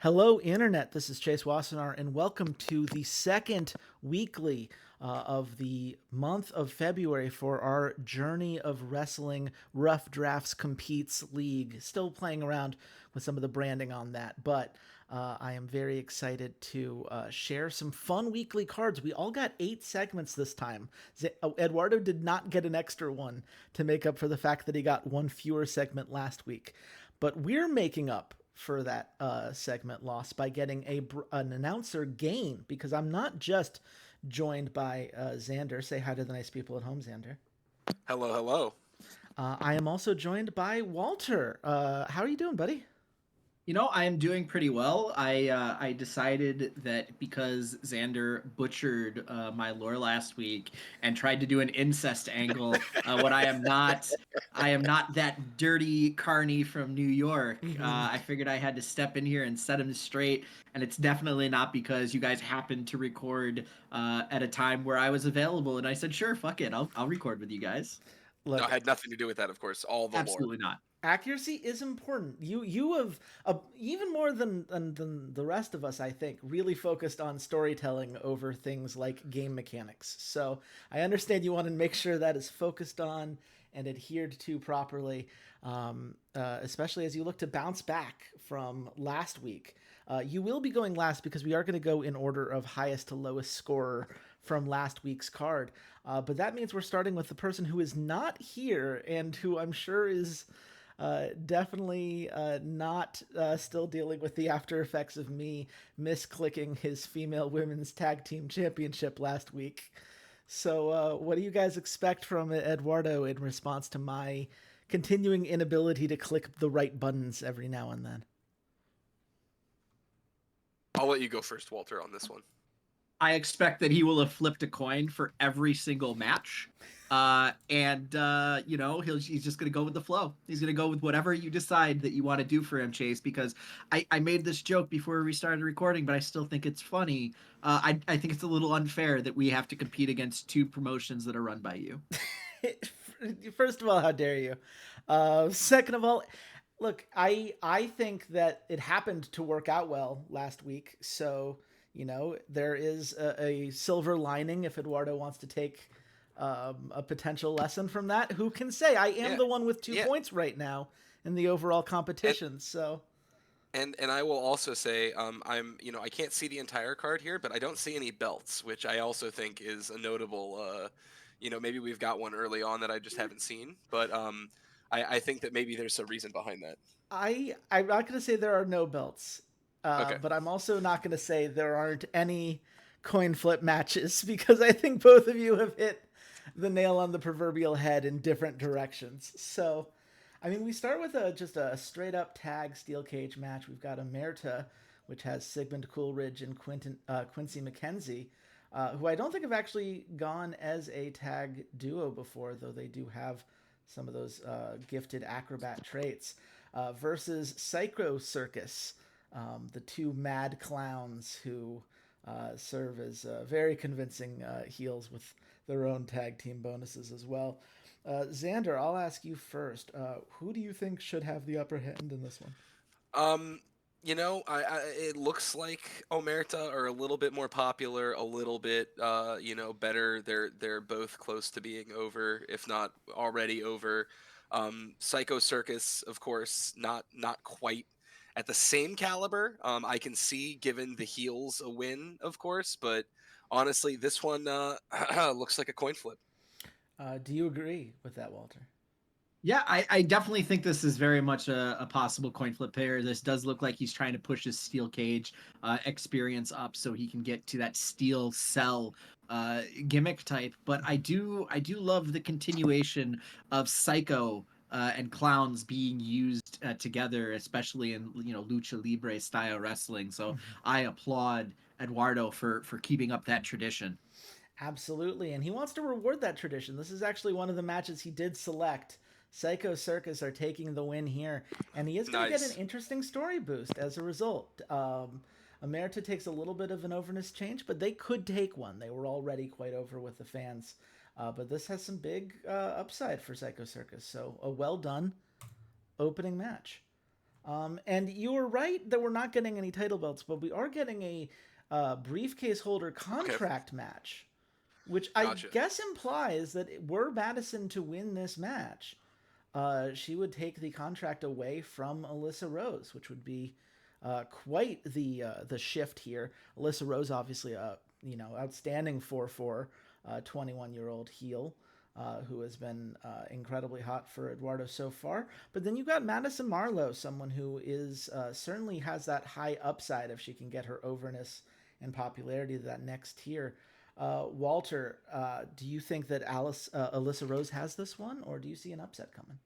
Hello, Internet. This is Chase Wassenaar, and welcome to the second weekly of the month of February for our Journey of Wrestling Rough Drafts Competes League. Still playing around with some of the branding on that, but I am very excited to share some fun weekly cards. We all got 8 segments this time. Eduardo did not get an extra one to make up for the fact that he got one fewer segment last week. But we're making up for that segment loss by getting an announcer gain because I'm not just joined by Xander. Say hi to the nice people at home, Xander. Hello, hello. I am also joined by Walter. How are you doing, buddy? I am doing pretty well. I decided that because Xander butchered my lore last week and tried to do an incest angle, what I am not that dirty carny from New York. Mm-hmm. I figured I had to step in here and set him straight, and it's definitely not because you guys happened to record at a time where I was available, and I said, sure, fuck it, I'll record with you guys. No, Look, it had nothing to do with that, of course. All the lore. Absolutely not. accuracy is important. You have even more than the rest of us, I think, really focused on storytelling over things like game mechanics. So I understand you want to make sure that is focused on and adhered to properly, especially as you look to bounce back from last week. You will be going last because we are going to go in order of highest to lowest scorer from last week's card. But that means we're starting with the person who is not here and who I'm sure is definitely not still dealing with the after effects of me misclicking his female women's tag team championship last week. So, what do you guys expect from Eduardo in response to my continuing inability to click the right buttons every now and then? I'll let you go first, Walter, on this one. I expect that he will have flipped a coin for every single match. He's just going to go with the flow. He's going to go with whatever you decide that you want to do for him, Chase, because I made this joke before we started recording, but I still think it's funny. I think it's a little unfair that we have to compete against two promotions that are run by you. First of all, how dare you? Second of all, look, I think that it happened to work out well last week. So there is a silver lining if Eduardo wants to take a potential lesson from that. Who can say? I am Yeah, the one with two yeah, points right now in the overall and competition. So and I will also say, I can't see the entire card here, but I don't see any belts, which I also think is a notable. Maybe we've got one early on that I just haven't seen, but I think that maybe there's some reason behind that. I'm not going to say there are no belts, Okay. but I'm also not going to say there aren't any coin flip matches because I think both of you have hit the nail on the proverbial head in different directions. So, I mean, we start with just a straight up tag steel cage match. We've got Omerta, which has Sigmund Coolidge and Quincy McKenzie, who I don't think have actually gone as a tag duo before, though they do have some of those gifted acrobat traits, versus Psycho Circus, the two mad clowns who serve as very convincing heels with their own tag team bonuses as well. Xander, I'll ask you first. Who do you think should have the upper hand in this one? Um, it looks like Omerta are a little bit more popular, a little bit, better. They're both close to being over, if not already over. Psycho Circus, of course, not quite at the same caliber. I can see, given the heels, a win, of course, but honestly, this one looks like a coin flip. Do you agree with that, Walter? Yeah, I definitely think this is very much a possible coin flip pair. This does look like he's trying to push his steel cage experience up so he can get to that steel cell gimmick type. But I do love the continuation of Psycho and clowns being used together, especially in lucha libre style wrestling. So I applaud Eduardo for keeping up that tradition. Absolutely, and he wants to reward that tradition. This is actually one of the matches he did select. Psycho Circus are taking the win here, and he is going to get an Nice. interesting story boost as a result. Emerita takes a little bit of an overness change, but they could take one. They were already quite over with the fans. But this has some big upside for Psycho Circus, so a well done opening match. And you were right that we're not getting any title belts, but we are getting a briefcase holder Okay, contract match, which I gotcha. guess implies that were Madison to win this match, she would take the contract away from Alyssa Rose, which would be quite the shift here. Alyssa Rose, obviously, outstanding 4-4, 21-year-old heel. Who has been incredibly hot for Eduardo so far. But then you've got Madison Marlowe, someone who is certainly has that high upside if she can get her overness and popularity to that next tier. Walter, do you think that Alyssa Rose has this one, or do you see an upset coming?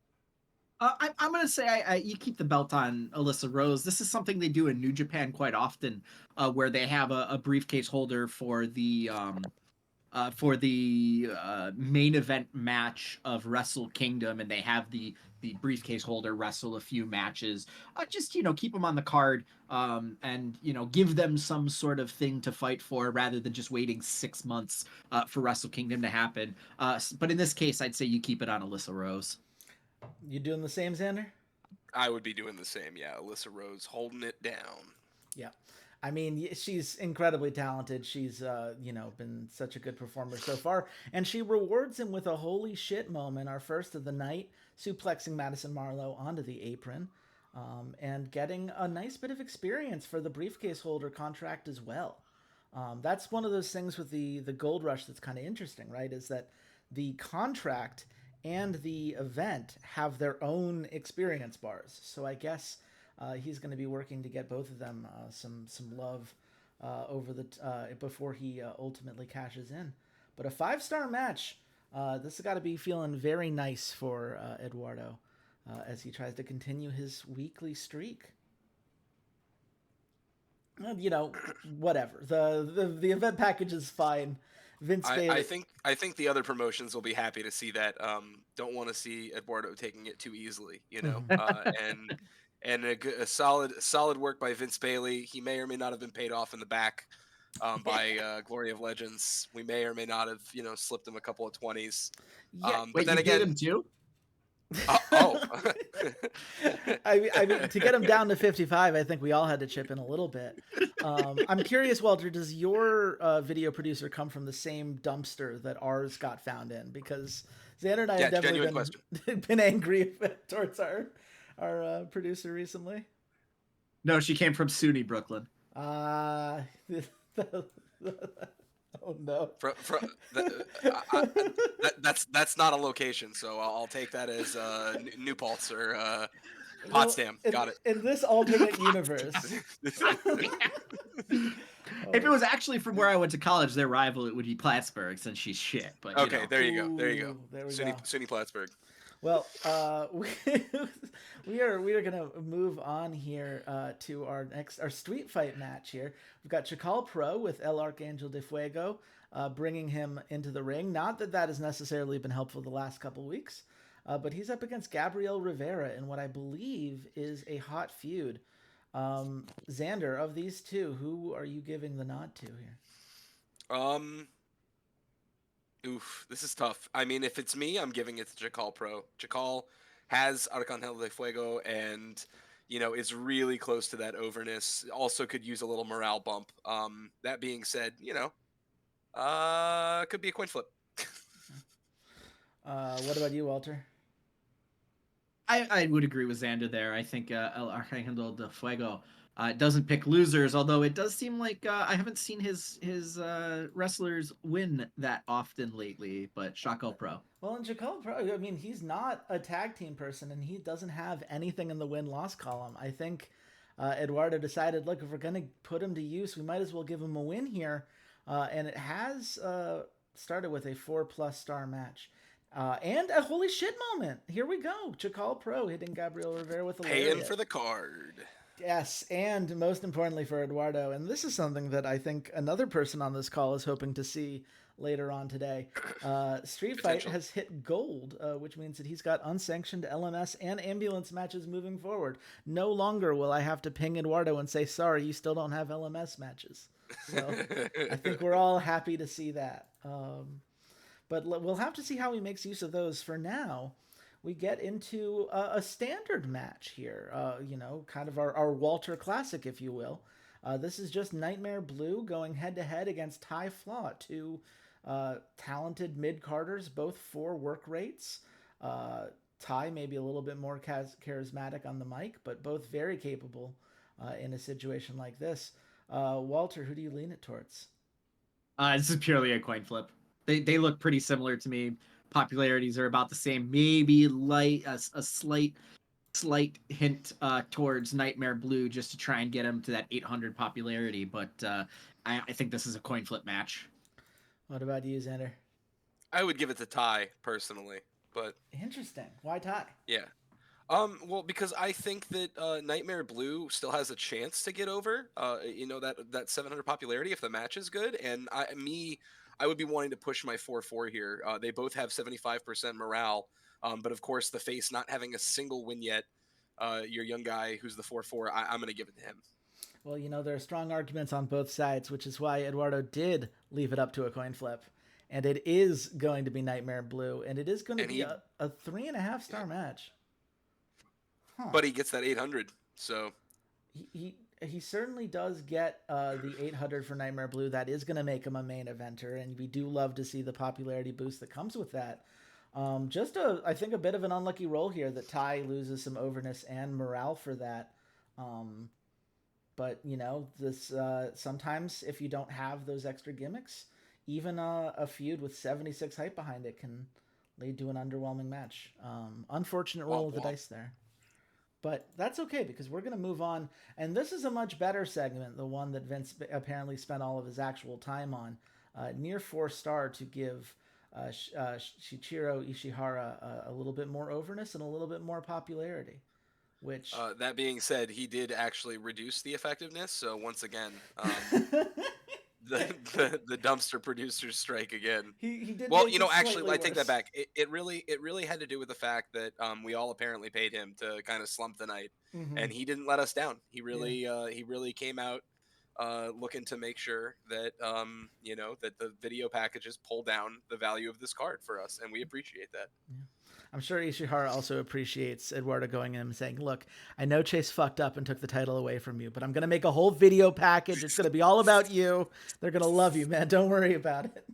I'm going to say you keep the belt on Alyssa Rose. This is something they do in New Japan quite often, where they have a briefcase holder for the main event match of Wrestle Kingdom, and they have the briefcase holder wrestle a few matches. Just keep them on the card, and give them some sort of thing to fight for rather than just waiting 6 months for Wrestle Kingdom to happen. But in this case, I'd say you keep it on Alyssa Rose. You doing the same, Xander? I would be doing the same. Yeah, Alyssa Rose holding it down. Yeah. I mean, she's incredibly talented. She's, been such a good performer so far. And she rewards him with a holy shit moment, our first of the night, suplexing Madison Marlowe onto the apron, and getting a nice bit of experience for the briefcase holder contract as well. That's one of those things with the Gold Rush that's kind of interesting, right? Is that the contract and the event have their own experience bars. So I guess he's going to be working to get both of them some love over the before he ultimately cashes in. But a 5-star match. This has got to be feeling very nice for Eduardo as he tries to continue his weekly streak. Whatever. The event package is fine. Vince Bailey. I think the other promotions will be happy to see that. Don't want to see Eduardo taking it too easily, and a solid work by Vince Bailey. He may or may not have been paid off in the back by Glory of Legends. We may or may not have slipped him a couple of 20s. Yeah. But then you again, paid him too? oh. I mean, to get him down to 55, I think we all had to chip in a little bit. I'm curious, Walter, does your video producer come from the same dumpster that ours got found in? Because Xander and I have definitely been angry towards our producer recently. No, she came from SUNY Brooklyn. Oh no! That's not a location, so I'll take that as New Paltz or Potsdam. Got it. In this alternate universe. If it was actually from where I went to college, their rival it would be Plattsburgh, since she's shit. But okay, there you go. There you go. There we go. go. SUNY Plattsburgh. Well, we are gonna move on here to our street fight match here. We've got Chakal Pro with El Arcangel de Fuego, bringing him into the ring. Not that has necessarily been helpful the last couple weeks, but he's up against Gabriel Rivera in what I believe is a hot feud. Xander, of these two, who are you giving the nod to here? This is tough. I mean, if it's me, I'm giving it to Chakal Pro. Chakal has Arcangel de Fuego and, is really close to that overness. Also could use a little morale bump. That being said, could be a coin flip. What about you, Walter? I would agree with Xander there. I think El Arcangel de Fuego doesn't pick losers, although it does seem like I haven't seen his wrestlers win that often lately. But Chakal Pro. Well, in Chakal Pro, I mean, he's not a tag team person, and he doesn't have anything in the win-loss column. I think Eduardo decided, look, if we're going to put him to use, we might as well give him a win here. And it has started with a 4+ star match. And a holy shit moment. Here we go. Chakal Pro hitting Gabriel Rivera with a lariat. Paying for the card. Yes, and most importantly for Eduardo, and this is something that I think another person on this call is hoping to see later on today. Street Fight has hit gold, which means that he's got unsanctioned LMS and ambulance matches moving forward. No longer will I have to ping Eduardo and say, sorry, you still don't have LMS matches. So I think we're all happy to see that. But we'll have to see how he makes use of those. For now, we get into a standard match here. Kind of our Walter Classic, if you will. This is just Nightmare Blue going head to head against Ty Flaw, two talented mid carders, both for work rates. Ty maybe a little bit more charismatic on the mic, but both very capable in a situation like this. Walter, who do you lean it towards? This is purely a coin flip. They look pretty similar to me. Popularities are about the same. Maybe a slight hint towards Nightmare Blue just to try and get him to that 800 popularity. But I think this is a coin flip match. What about you, Xander? I would give it to Ty personally, but Interesting. Why Ty? yeah. Well, because I think that Nightmare Blue still has a chance to get over, that 700 popularity if the match is good, and I would be wanting to push my 4-4 here. They both have 75% morale, but of course the face not having a single win yet. Your young guy who's the 4-4, I'm going to give it to him. Well, there are strong arguments on both sides, which is why Eduardo did leave it up to a coin flip. And it is going to be Nightmare Blue, and it is going to be a 3.5-star match. Huh. But he gets that 800, so he certainly does get the 800 for Nightmare Blue. That is going to make him a main eventer, and we do love to see the popularity boost that comes with that. I think a bit of an unlucky roll here that Ty loses some overness and morale for that. But this sometimes if you don't have those extra gimmicks, even a feud with 76 hype behind it can lead to an underwhelming match. Unfortunate roll of the dice there. But that's okay because we're going to move on. And this is a much better segment, the one that Vince apparently spent all of his actual time on. Near 4-star to give Shichiro Ishihara a little bit more overness and a little bit more popularity. Which that being said, he did actually reduce the effectiveness. So once again, the dumpster producers strike again. He did. Well, actually, I take that back. It really had to do with the fact that we all apparently paid him to kind of slump the night, and he didn't let us down. He really came out looking to make sure that that the video packages pull down the value of this card for us, and we appreciate that. Yeah. I'm sure Ishihara also appreciates Eduardo going in and saying, look, I know Chase fucked up and took the title away from you, but I'm going to make a whole video package. It's going to be all about you. They're going to love you, man. Don't worry about it.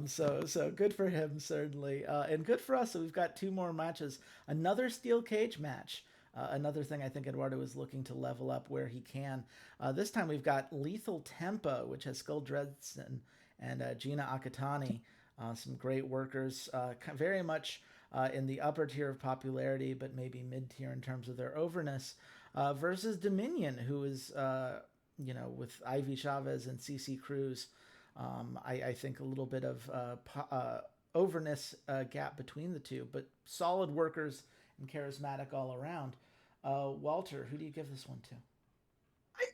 So good for him, certainly. And good for us. So we've got 2 more matches. Another steel cage match. Another thing I think Eduardo is looking to level up where he can. This time we've got Lethal Tempo, which has Skull Dredson and Gina Akatani. Some great workers. Very much in the upper tier of popularity, but maybe mid-tier in terms of their overness, versus Dominion, who is, with Ivy Chavez and CC Cruz. I think a little bit of overness gap between the two, but solid workers and charismatic all around. Walter, who do you give this one to?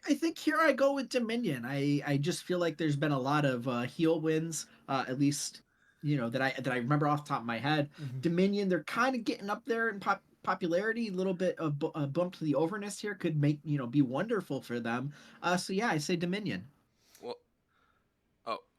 I think here I go with Dominion. I just feel like there's been a lot of heel wins, at least that I remember off the top of my head. Mm-hmm. Dominion, they're kind of getting up there in popularity. A little bit of a bump to the overness here could make be wonderful for them. So yeah, I say Dominion. Well,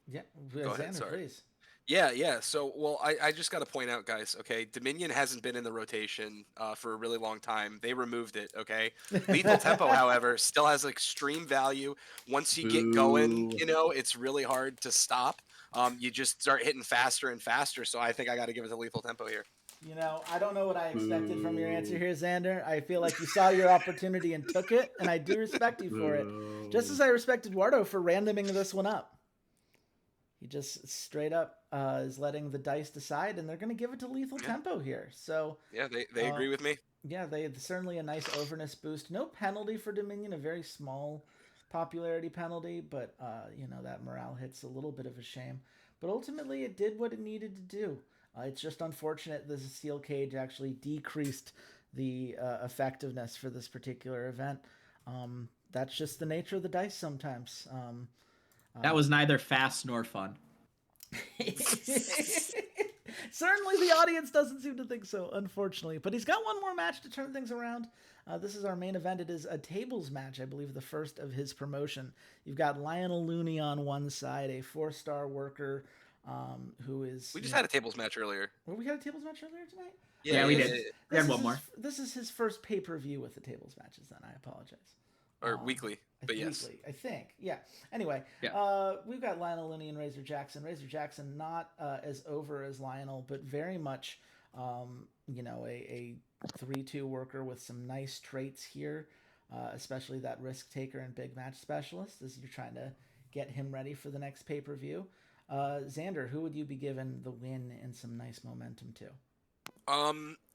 yeah, go ahead. Sorry. Please. Yeah. So, I just got to point out, guys, okay, Dominion hasn't been in the rotation for a really long time. They removed it, okay? Lethal Tempo, however, still has extreme value. Once you get going, it's really hard to stop. You just start hitting faster and faster, so I think I got to give it to Lethal Tempo here. I don't know what I expected from your answer here, Xander. I feel like you saw your opportunity and took it, and I do respect you for it. Just as I respect Eduardo for randoming this one up. He just straight up is letting the dice decide, and they're going to give it to Lethal Tempo here. So yeah, they agree with me. Yeah, they certainly a nice overness boost. No penalty for Dominion, a very small popularity penalty, but that morale hit's a little bit of a shame. But ultimately, it did what it needed to do. It's just unfortunate the steel cage actually decreased the effectiveness for this particular event. That's just the nature of the dice sometimes. That was neither fast nor fun. Certainly the audience doesn't seem to think so, unfortunately. But he's got one more match to turn things around. This is our main event. It is a tables match, I believe the first of his promotion. You've got Lionel Looney on one side, a 4-star worker who is... We just had a tables match earlier. Well, we had a tables match earlier tonight? Yeah, Yeah, we yeah, did. yeah, We had one more. This is his first pay-per-view with the tables matches. Then I apologize. or weekly, but yes. Weekly, I think. Yeah. Anyway, Yeah. we've got Lionel Looney and Razor Jackson. Razor Jackson not as over as Lionel, but very much, a 3-2 worker with some nice traits here, especially that risk taker and big match specialist as you're trying to get him ready for the next pay per view. Xander, who would you be giving the win and some nice momentum to?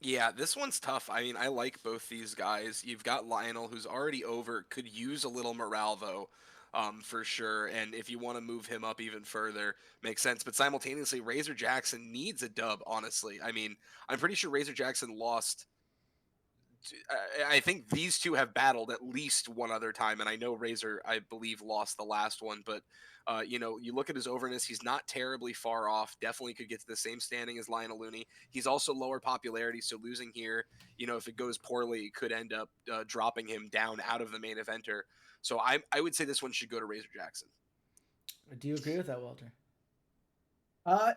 Yeah, this one's tough. I mean, I like both these guys. You've got Lionel, who's already over, could use a little morale though, for sure. And if you want to move him up even further, makes sense. But simultaneously, Razor Jackson needs a dub. Honestly, I mean, I'm pretty sure Razor Jackson lost. I think these two have battled at least one other time, and I know Razor, I believe, lost the last one. But you look at his overness; he's not terribly far off. Definitely could get to the same standing as Lionel Looney. He's also lower popularity, so losing here, if it goes poorly, could end up dropping him down out of the main eventer. So I would say this one should go to Razor Jackson. Do you agree with that, Walter?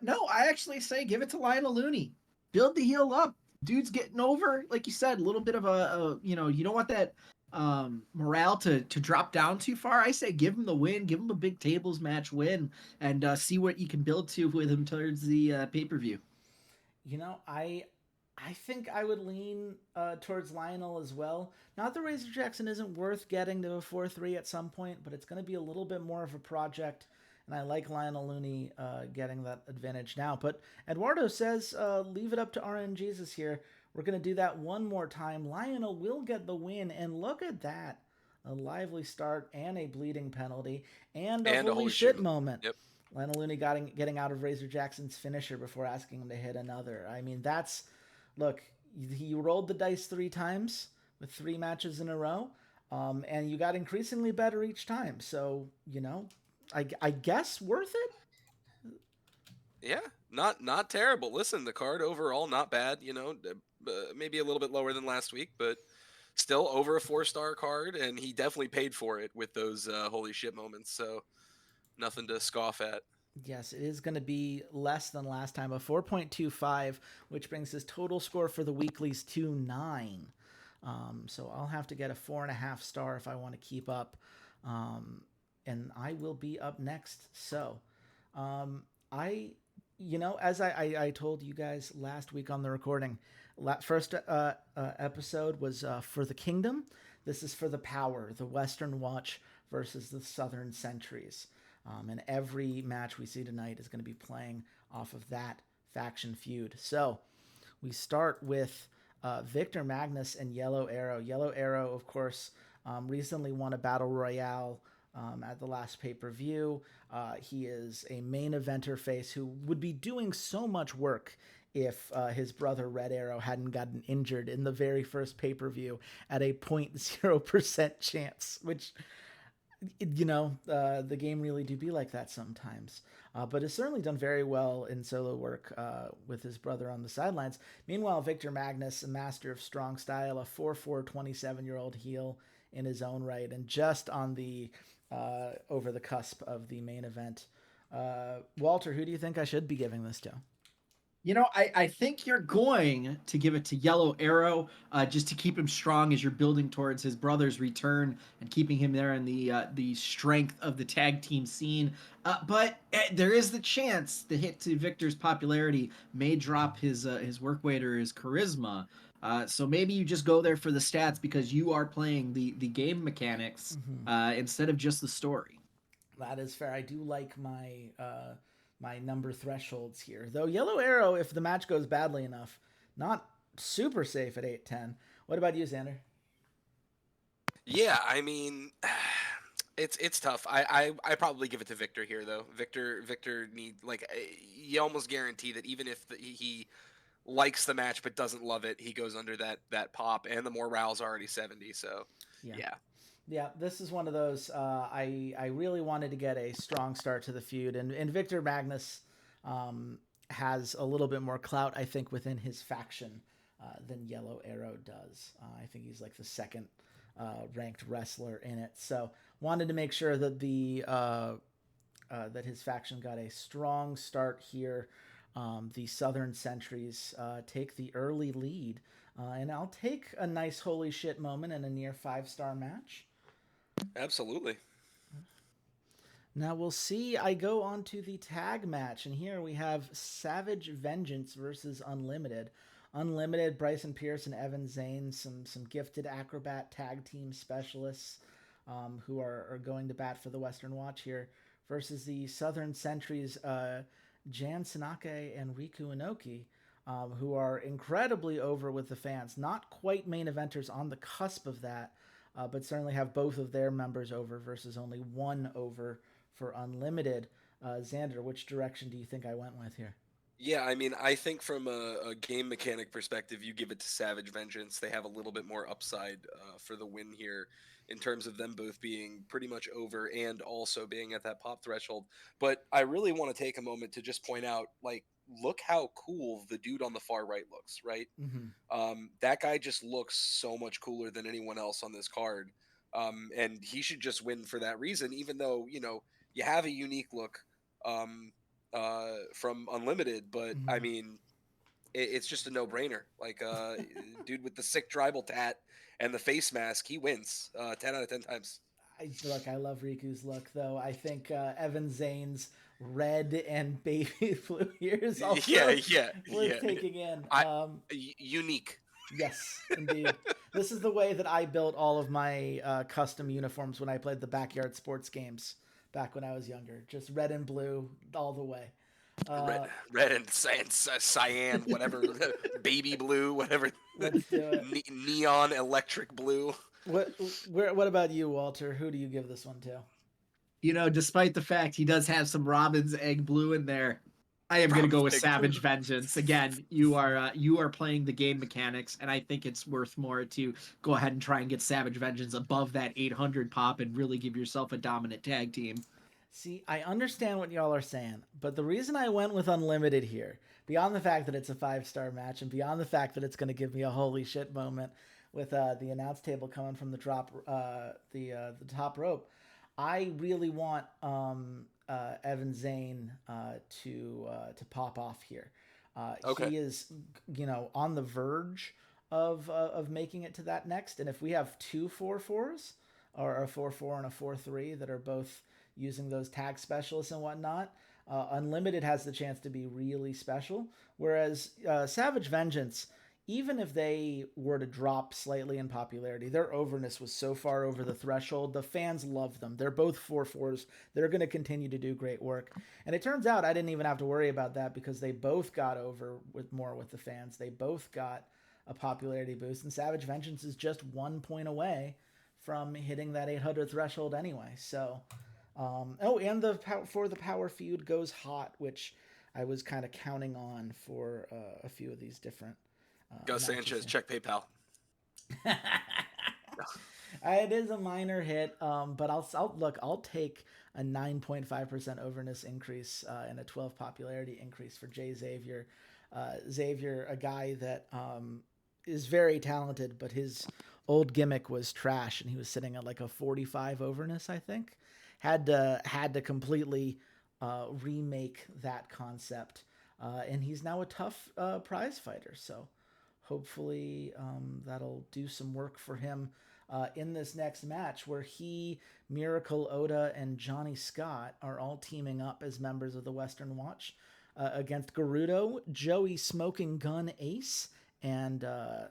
No, I actually say give it to Lionel Looney. Build the heel up. Dude's getting over, like you said, a little bit of you don't want that morale to drop down too far. I say give him the win, give him a big tables match win, and see what you can build to with him towards the pay per view. I think I would lean towards Lionel as well. Not that Razor Jackson isn't worth getting to a 4-3 at some point, but it's going to be a little bit more of a project. And I like Lionel Looney getting that advantage now. But Eduardo says, leave it up to RNGesus here. We're going to do that one more time. Lionel will get the win. And look at that. A lively start and a bleeding penalty and a holy shit moment. Yep. Lionel Looney getting out of Razor Jackson's finisher before asking him to hit another. I mean, look, he rolled the dice 3 times with 3 matches in a row. And you got increasingly better each time. So, I guess worth it. Yeah, not terrible. Listen, the card overall not bad. Maybe a little bit lower than last week, but still over a 4-star card, and he definitely paid for it with those holy shit moments. So nothing to scoff at. Yes, it is going to be less than last time, a 4.25, which brings his total score for the weeklies to 9. So I'll have to get a 4.5 star if I want to keep up. And I will be up next. So, as I told you guys last week on the recording, first episode was for the Kingdom. This is for the Power, the Western Watch versus the Southern Sentries. And every match we see tonight is going to be playing off of that faction feud. So we start with Victor Magnus and Yellow Arrow. Yellow Arrow, of course, recently won a battle royale at the last pay-per-view. He is a main eventer face who would be doing so much work if his brother Red Arrow hadn't gotten injured in the very first pay-per-view at a 0.0% chance, which, the game really do be like that sometimes. But has certainly done very well in solo work with his brother on the sidelines. Meanwhile, Victor Magnus, a master of strong style, a 4-4 27-year-old heel in his own right, and just on the over the cusp of the main event. Walter, who do you think I should be giving this to? I think you're going to give it to Yellow Arrow just to keep him strong as you're building towards his brother's return and keeping him there in the strength of the tag team scene. But there is the chance the hit to Victor's popularity may drop his work weight or his charisma. So maybe you just go there for the stats because you are playing the game mechanics instead of just the story. That is fair. I do like my number thresholds here. Though Yellow Arrow, if the match goes badly enough, not super safe at 8-10. What about you, Xander? Yeah, I mean, it's tough. I probably give it to Victor here though. Victor need you almost guarantee that even if he likes the match but doesn't love it, he goes under that pop, and the morale's already 70. So yeah. Yeah, this is one of those. I really wanted to get a strong start to the feud, and Victor Magnus has a little bit more clout, I think, within his faction than Yellow Arrow does. I think he's like the second ranked wrestler in it. So wanted to make sure that that his faction got a strong start here. The Southern Sentries take the early lead. And I'll take a nice holy shit moment in a near 5-star match. Absolutely. Now we'll see. I go on to the tag match, and here we have Savage Vengeance versus Unlimited. Unlimited, Bryson Pierce and Evan Zane, some gifted acrobat tag team specialists who are going to bat for the Western Watch here, versus the Southern Sentries, Jan Sanake and Riku Inoki, who are incredibly over with the fans. Not quite main eventers, on the cusp of that, but certainly have both of their members over versus only one over for Unlimited. Xander, which direction do you think I went with here? Yeah, I mean, I think from a game mechanic perspective, you give it to Savage Vengeance. They have a little bit more upside for the win here in terms of them both being pretty much over and also being at that pop threshold. But I really want to take a moment to just point out, like, look how cool the dude on the far right looks, right? Mm-hmm. That guy just looks so much cooler than anyone else on this card. And he should just win for that reason, even though, you have a unique look. From Unlimited, but I Mm-hmm. mean, it's just a no-brainer. Like, dude with the sick tribal tat and the face mask, he wins 10 out of 10 times. I love Riku's look, though. I think Evan Zane's red and baby blue here is Yeah, also yeah, worth yeah. taking in. I Unique. Yes, indeed. This is the way that I built all of my custom uniforms when I played the backyard sports games back when I was younger. Just red and blue all the way. Red, Uh, red and cyan, whatever, baby blue, whatever, let's do it. neon electric blue. What what about you, Walter? Who do you give this one to? Despite the fact he does have some Robin's egg blue in there, I am going to Robin's go with Egg Blue. Savage Vengeance. Again, you are playing the game mechanics, and I think it's worth more to go ahead and try and get Savage Vengeance above that 800 pop and really give yourself a dominant tag team. See, I understand what y'all are saying, but the reason I went with Unlimited here, beyond the fact that it's a 5-star match and beyond the fact that it's going to give me a holy shit moment with the announce table coming from the top rope, I really want Evan Zane to pop off here. Okay. He is, on the verge of making it to that next, and if we have two 4-4s or a 4-4 and a 4-3 that are both using those tag specialists and whatnot, Unlimited has the chance to be really special. Whereas Savage Vengeance, even if they were to drop slightly in popularity, their overness was so far over the threshold. The fans love them. They're both 4-4s. They're going to continue to do great work. And it turns out I didn't even have to worry about that because they both got over with the fans. They both got a popularity boost. And Savage Vengeance is just 1 point away from hitting that 800 threshold anyway. So and the power feud goes hot, which I was kind of counting on for a few of these different Gus matches Sanchez, check PayPal. here. It is a minor hit, but I'll take a 9.5% overness increase and a 12 popularity increase for Jay Xavier. Xavier, a guy that is very talented, but his old gimmick was trash, and he was sitting at like a 45 overness, I think. Had to completely remake that concept, and he's now a tough prize fighter. So hopefully that'll do some work for him in this next match, where he, Miracle Oda, and Johnny Scott are all teaming up as members of the Western Watch against Gerudo, Joey Smoking Gun Ace, and I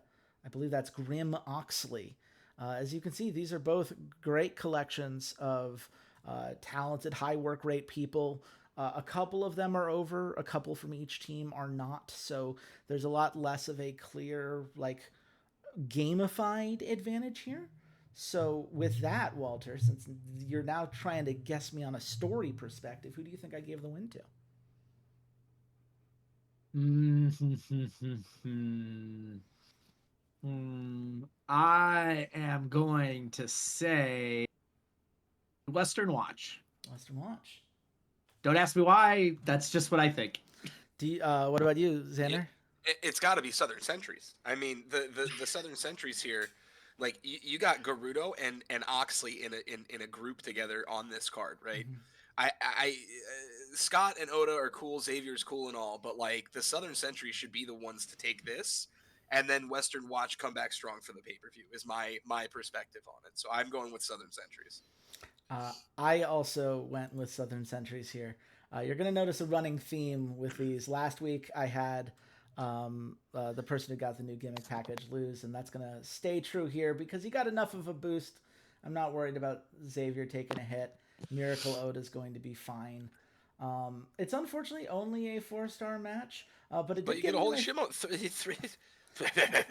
believe that's Grim Oxley. As you can see, these are both great collections of talented, high work rate people. A couple of them are over, a couple from each team are not. So there's a lot less of a clear, like, gamified advantage here. So with that, Walter, since you're now trying to guess me on a story perspective, who do you think I gave the win to? I am going to say Western Watch. Western Watch. Don't ask me why. That's just what I think. What about you, Xander? It's got to be Southern Sentries. I mean, the Southern Sentries here, like you got Gerudo and Oxley in a group together on this card, right? Mm-hmm. Scott and Oda are cool, Xavier's cool and all, but like the Southern Century should be the ones to take this, and then Western Watch come back strong for the pay per view. Is my perspective on it. So I'm going with Southern Centuries. I also went with Southern Centuries here. You're going to notice a running theme with these. Last week I had the person who got the new gimmick package lose, and that's going to stay true here because he got enough of a boost. I'm not worried about Xavier taking a hit. Miracle Oda is going to be fine. It's unfortunately only a 4-star match, but it did But you give get a me holy my, shit mo- three,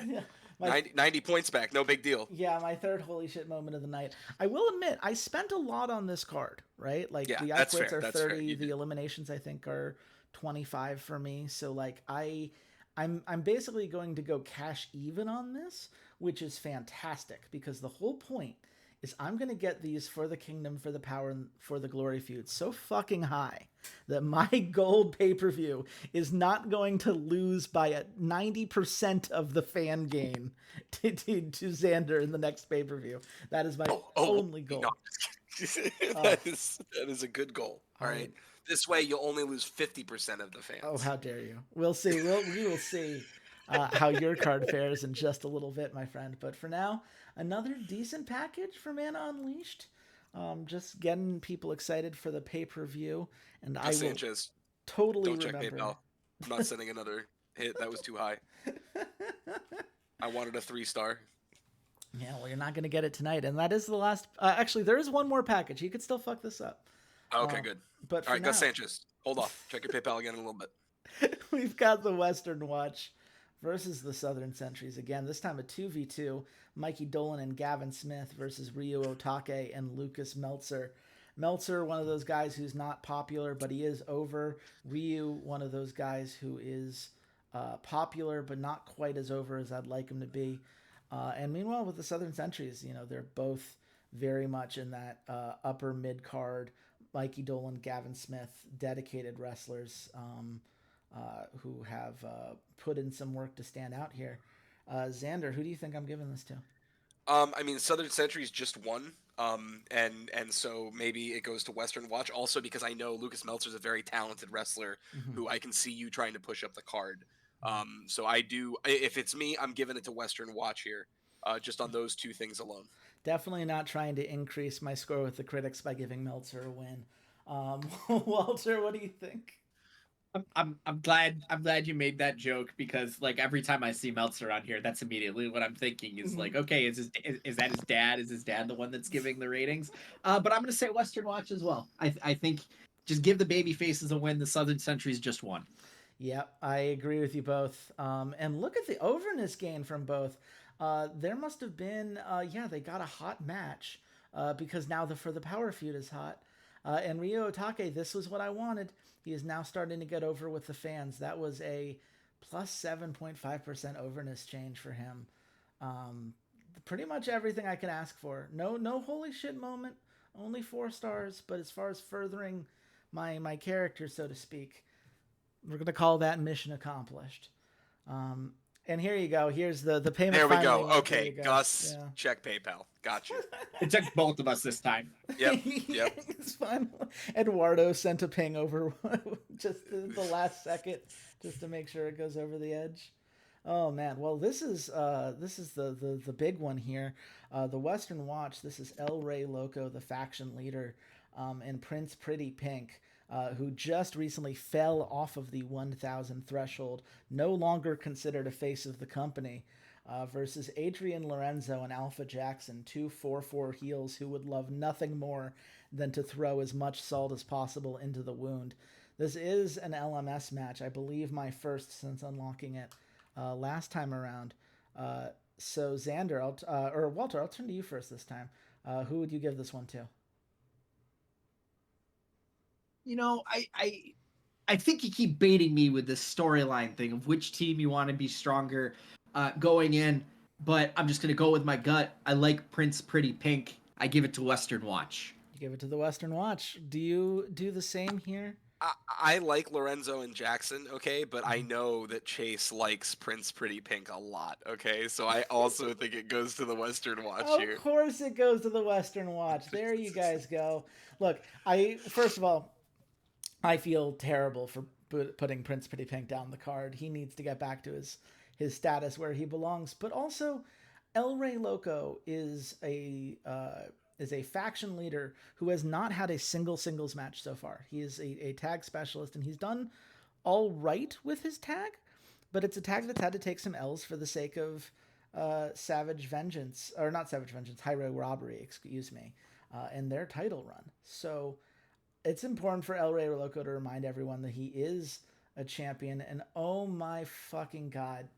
yeah, my 90 points back, no big deal. yeah, my third holy shit moment of the night. I will admit, I spent a lot on this card, right? Like Yeah, the I that's quits fair. are That's fair. 30, You the did. eliminations I think are 25 for me. So like I'm basically going to go cash even on this, which is fantastic because the whole point is I'm going to get these for the kingdom, for the power, and for the glory feud so fucking high that my gold pay-per-view is not going to lose by a 90% of the fan gain to Xander in the next pay-per-view. That is my only No, goal. Oh, that is a good goal. All I right. This way, you'll only lose 50% of the oh, fans. how dare you? We'll see. We will see how your card fares in just a little bit, my friend. But for now, another decent package for Mana Unleashed. Just getting people excited for the pay per view, and I Gus will Sanchez, totally don't check remember. PayPal. I'm not sending another hit. That was too high. I wanted a 3-star. Yeah, well, you're not going to get it tonight, and that is the last. Actually, there is one more package. You could still fuck this up, Okay, good. but All for right, Gus now, Sanchez. Hold off. Check your PayPal again in a little bit. we've got the Western Watch versus the Southern Sentries again. This time a 2v2. Mikey Dolan and Gavin Smith versus Ryu Otake and Lucas Meltzer. Meltzer, one of those guys who's not popular, but he is over. Ryu, one of those guys who is popular, but not quite as over as I'd like him to be. And meanwhile, with the Southern Sentries, they're both very much in that upper mid card. Mikey Dolan, Gavin Smith, dedicated wrestlers who have put in some work to stand out here. Xander, who do you think I'm giving this to? I mean, Southern Century's just won. And so maybe it goes to Western Watch also because I know Lucas Meltzer's a very talented wrestler Mm-hmm. who I can see you trying to push up the card. So I do. If it's me, I'm giving it to Western Watch here, just on those two things alone. Definitely not trying to increase my score with the critics by giving Meltzer a win. Walter, what do you think? I'm glad you made that joke because like every time I see Meltzer on here, that's immediately what I'm thinking is Mm-hmm. like, okay, is that his dad? Is his dad the one that's giving the ratings? But I'm gonna say Western Watch as well. I think just give the baby faces a win. The Southern Century's just won. Yep, I agree with you both. And look at the overness gain from both. There must have been, yeah, they got a hot match because now the power feud is hot. And Ryo Otake, this was what I wanted. He is now starting to get over with the fans. That was a plus 7.5% overness change for him. Um, Pretty much everything I can ask for. No holy shit moment. Only 4 stars. But as far as furthering my character, so to speak, we're gonna call that mission accomplished. Um, and here you go. Here's the payment There we finally go. went. There you Okay, go. Gus, check PayPal. Got you. It took both of us this time. Yep. Yep. It's fine. Eduardo sent a ping over just the last second, just to make sure it goes over the edge. Oh man. Well, this is the big one here. The Western Watch. This is El Rey Loco, the faction leader, and Prince Pretty Pink. Who just recently fell off of the 1,000 threshold, no longer considered a face of the company, versus Adrian Lorenzo and Alpha Jackson, two 4-4 heels who would love nothing more than to throw as much salt as possible into the wound. This is an LMS match, I believe my first since unlocking it last time around. So Xander, or Walter, I'll turn to you first this time. Who would you give this one to? You know, I think you keep baiting me with this storyline thing of which team you want to be stronger going in, but I'm just gonna go with my gut. I like Prince Pretty Pink. I give it to Western Watch. You give it to the Western Watch. Do you do the same here? I like Lorenzo and Jackson, okay, but I know that Chase likes Prince Pretty Pink a lot, okay? So I also think it goes to the Western Watch Of here. course it goes to the Western Watch. There you guys go. Look, I first of all, I feel terrible for putting Prince Pretty Pink down the card. He needs to get back to his status where he belongs. But also, El Rey Loco is a faction leader who has not had a single singles match so far. He is a tag specialist, and he's done all right with his tag, but it's a tag that's had to take some L's for the sake of Savage Vengeance, or not Savage Vengeance, Highway Robbery, excuse me, and their title run. So it's important for El Rey Loco to remind everyone that he is a champion. And oh my fucking god,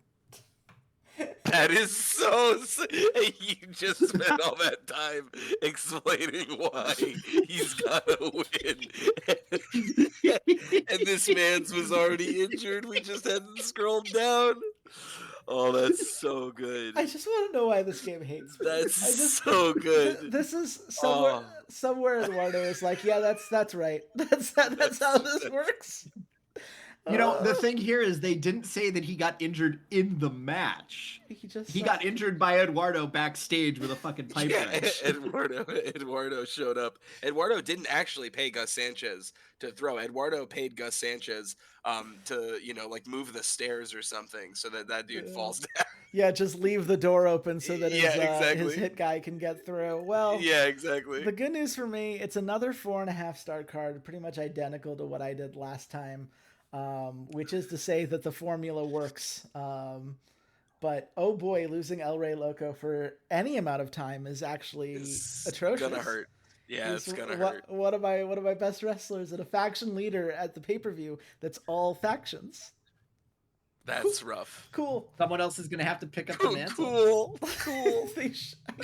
That is so. You just spent all that time explaining why he's gotta win, and this man's was already injured. We just hadn't scrolled down. Oh, that's so good. I just want to know why this game hates me. That's I just so good. this is Oh, somewhere Eduardo is like, yeah, that's right. That's how this works. You know, the thing here is they didn't say that he got injured in the match. He got injured by Eduardo backstage with a fucking pipe wrench. Eduardo showed up. Eduardo didn't actually pay Gus Sanchez to throw. Eduardo paid Gus Sanchez to, like move the stairs or something so that dude falls down. Yeah, just leave the door open so that exactly. his hit guy can get through. Well, yeah, exactly. The good news for me, it's another 4.5-star card, pretty much identical to what I did last time. Which is to say that the formula works. But oh boy, losing El Rey Loco for any amount of time is actually atrocious. It's gonna hurt. Yeah, it's gonna hurt. One of my best wrestlers and a faction leader at the pay-per-view that's all factions. That's rough. Cool. Someone else is gonna have to pick up the Cool. mantle.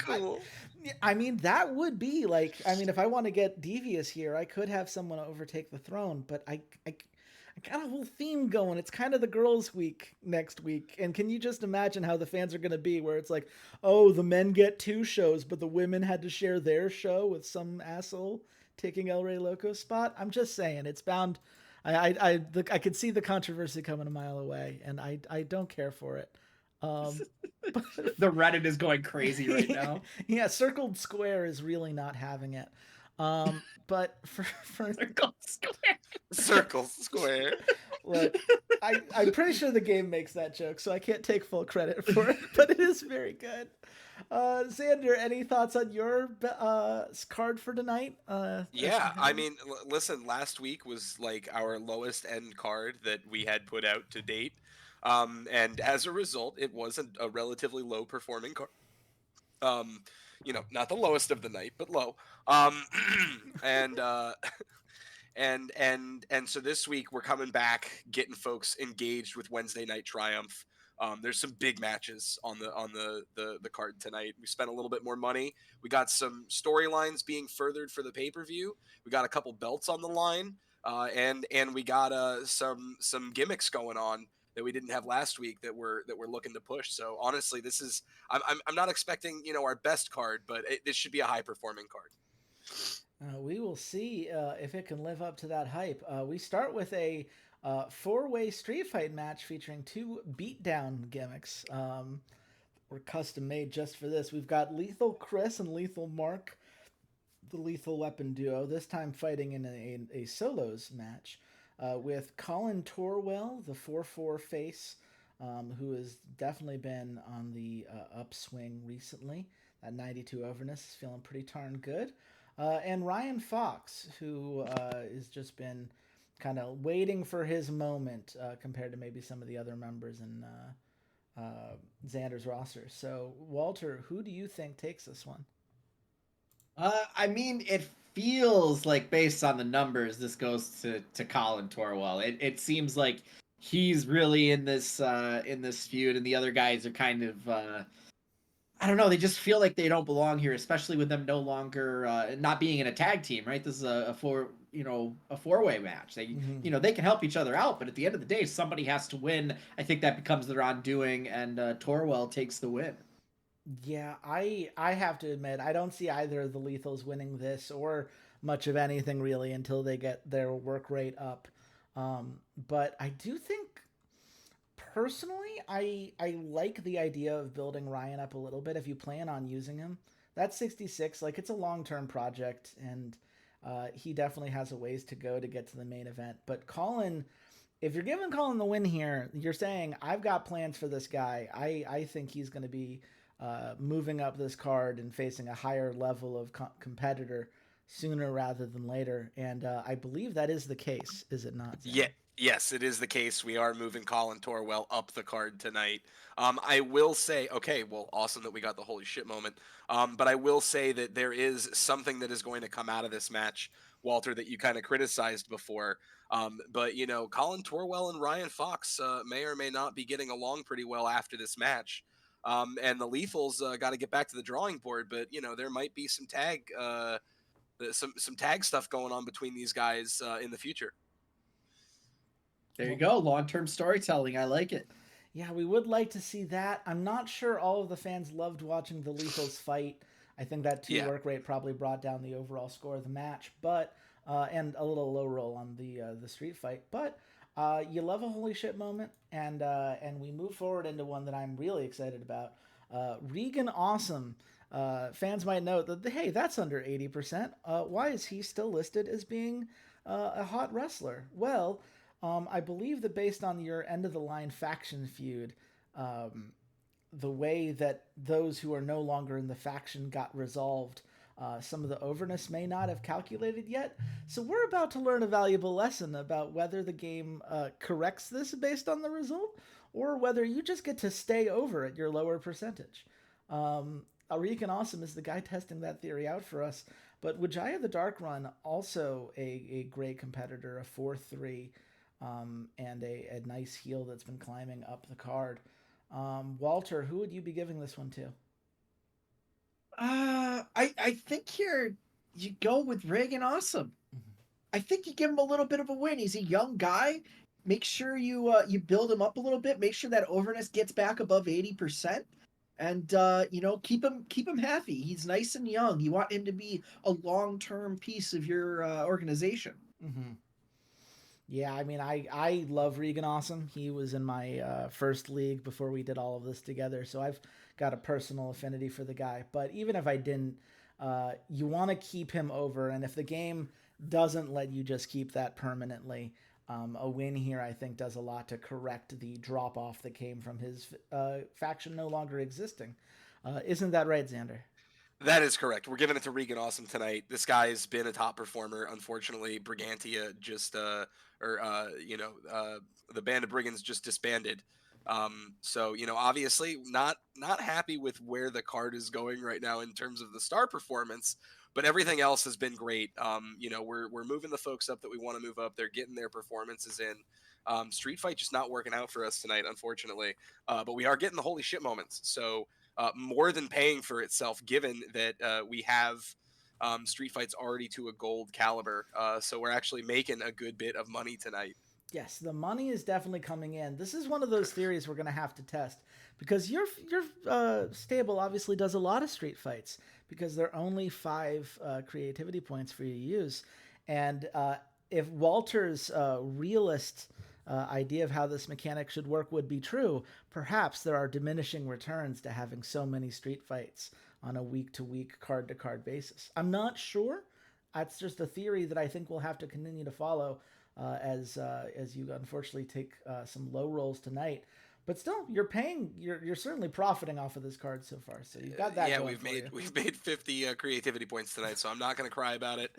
Cool. I mean, that would be like. I mean, if I want to get devious here, I could have someone overtake the throne, but I got a whole theme going. It's kind of the girls' week next week. And can you just imagine how the fans are going to be where it's like, oh, the men get 2 shows, but the women had to share their show with some asshole taking El Rey Loco's spot? I'm just saying, it's bound. I could see the controversy coming a mile away, and I don't care for it. The Reddit is going crazy right now. Yeah, Circled Square is really not having it. But for Circle Square. Look, I'm pretty sure the game makes that joke, so I can't take full credit for it, but it is very good. Xander, any thoughts on your card for tonight? Yeah, I mean, listen, last week was like our lowest end card that we had put out to date. And as a result, it was a relatively low performing card. Not the lowest of the night, but low. And and so this week we're coming back, getting folks engaged with Wednesday Night Triumph. There's some big matches on the card tonight. We spent a little bit more money. We got some storylines being furthered for the pay-per-view. We got a couple belts on the line, and we got some gimmicks going on that we didn't have last week that we're looking to push. So honestly, this is I'm not expecting our best card, but this should be a high performing card. We will see if it can live up to that hype. We start with a 4-way street fight match featuring 2 beatdown gimmicks. Were custom made just for this. We've got Lethal Chris and Lethal Mark, the Lethal Weapon duo, this time fighting in a solos match. With Colin Torwell, the 4-4 face, who has definitely been on the upswing recently. That 92 overness is feeling pretty darn good. And Ryan Fox, who has just been kind of waiting for his moment compared to maybe some of the other members in Xander's roster. So, Walter, who do you think takes this one? I mean, it feels like based on the numbers, this goes to Colin Torwell. It seems like he's really in this feud, and the other guys are kind of I don't know. They just feel like they don't belong here, especially with them no longer not being in a tag team. Right? This is a 4-way match. They they can help each other out, but at the end of the day, somebody has to win. I think that becomes their undoing, and Torwell takes the win. Yeah, I have to admit I don't see either of the Lethals winning this or much of anything really until they get their work rate up. But I do think personally I like the idea of building Ryan up a little bit if you plan on using him. That's 66. Like it's a long term project, and he definitely has a ways to go to get to the main event. But Colin, if you're giving Colin the win here, you're saying I've got plans for this guy. I think he's going to be moving up this card and facing a higher level of competitor sooner rather than later. And I believe that is the case, is it not, Yeah, Xander? yes, it is the case. We are moving Colin Torwell up the card tonight. I will say, okay, well, awesome that we got the holy shit moment. But I will say that there is something that is going to come out of this match, Walter, that you kind of criticized before. But you know, Colin Torwell and Ryan Fox may or may not be getting along pretty well after this match. And the Lethals got to get back to the drawing board. But you know, there might be some tag stuff going on between these guys in the future. There you Well, go. Long-term storytelling. I like it. yeah, we would like to see that. I'm not sure all of the fans loved watching the Lethals fight. I think that two Yeah. work rate probably brought down the overall score of the match, but and a little low roll on the street fight. But you love a holy shit moment, and we move forward into one that I'm really excited about. Regan Awesome. Fans might note that hey, that's under 80%. Why is he still listed as being a hot wrestler? Well, I believe that based on your end of the line faction feud, um, the way that those who are no longer in the faction got resolved, some of the overness may not have calculated yet. So we're about to learn a valuable lesson about whether the game corrects this based on the result, or whether you just get to stay over at your lower percentage. Arik and Awesome is the guy testing that theory out for us. But Wijaya the Dark Run, also a great competitor, a 4-3, and a nice heel that's been climbing up the card. Walter, who would you be giving this one to? I think here you go with Reagan Awesome. I think you give him a little bit of a win. He's a young guy. Make sure you build him up a little bit. Make sure that overness gets back above 80%, and keep him happy. He's nice and young. You want him to be a long term piece of your organization. Mm-hmm. Yeah, I mean, I love Regan Awesome. He was in my first league before we did all of this together, so I've got a personal affinity for the guy. But even if I didn't, you want to keep him over, and if the game doesn't let you just keep that permanently, a win here I think does a lot to correct the drop off that came from his faction no longer existing. Isn't that right, Xander? That is correct. We're giving it to Regan Awesome tonight. This guy's been a top performer. Unfortunately, Brigantia just or the band of brigands just disbanded. So you know, obviously not happy with where the card is going right now in terms of the star performance, but everything else has been great. You know, we're moving the folks up that we want to move up. They're getting their performances in. Street Fight just not working out for us tonight, unfortunately. But we are getting the holy shit moments. So more than paying for itself, given that we have Street Fights already to a gold caliber. So we're actually making a good bit of money tonight. Yes, the money is definitely coming in. This is one of those theories we're going to have to test because your stable obviously does a lot of street fights because there are only 5 creativity points for you to use, and if Walter's realist idea of how this mechanic should work would be true, perhaps there are diminishing returns to having so many street fights on a week to week, card to card basis. I'm not sure. That's just a theory that I think we'll have to continue to follow as you unfortunately take some low rolls tonight. But still, you're paying. You're certainly profiting off of this card so far. So you've got that Yeah, going we've for made you. we've made 50 creativity points tonight, so I'm not going to cry about it.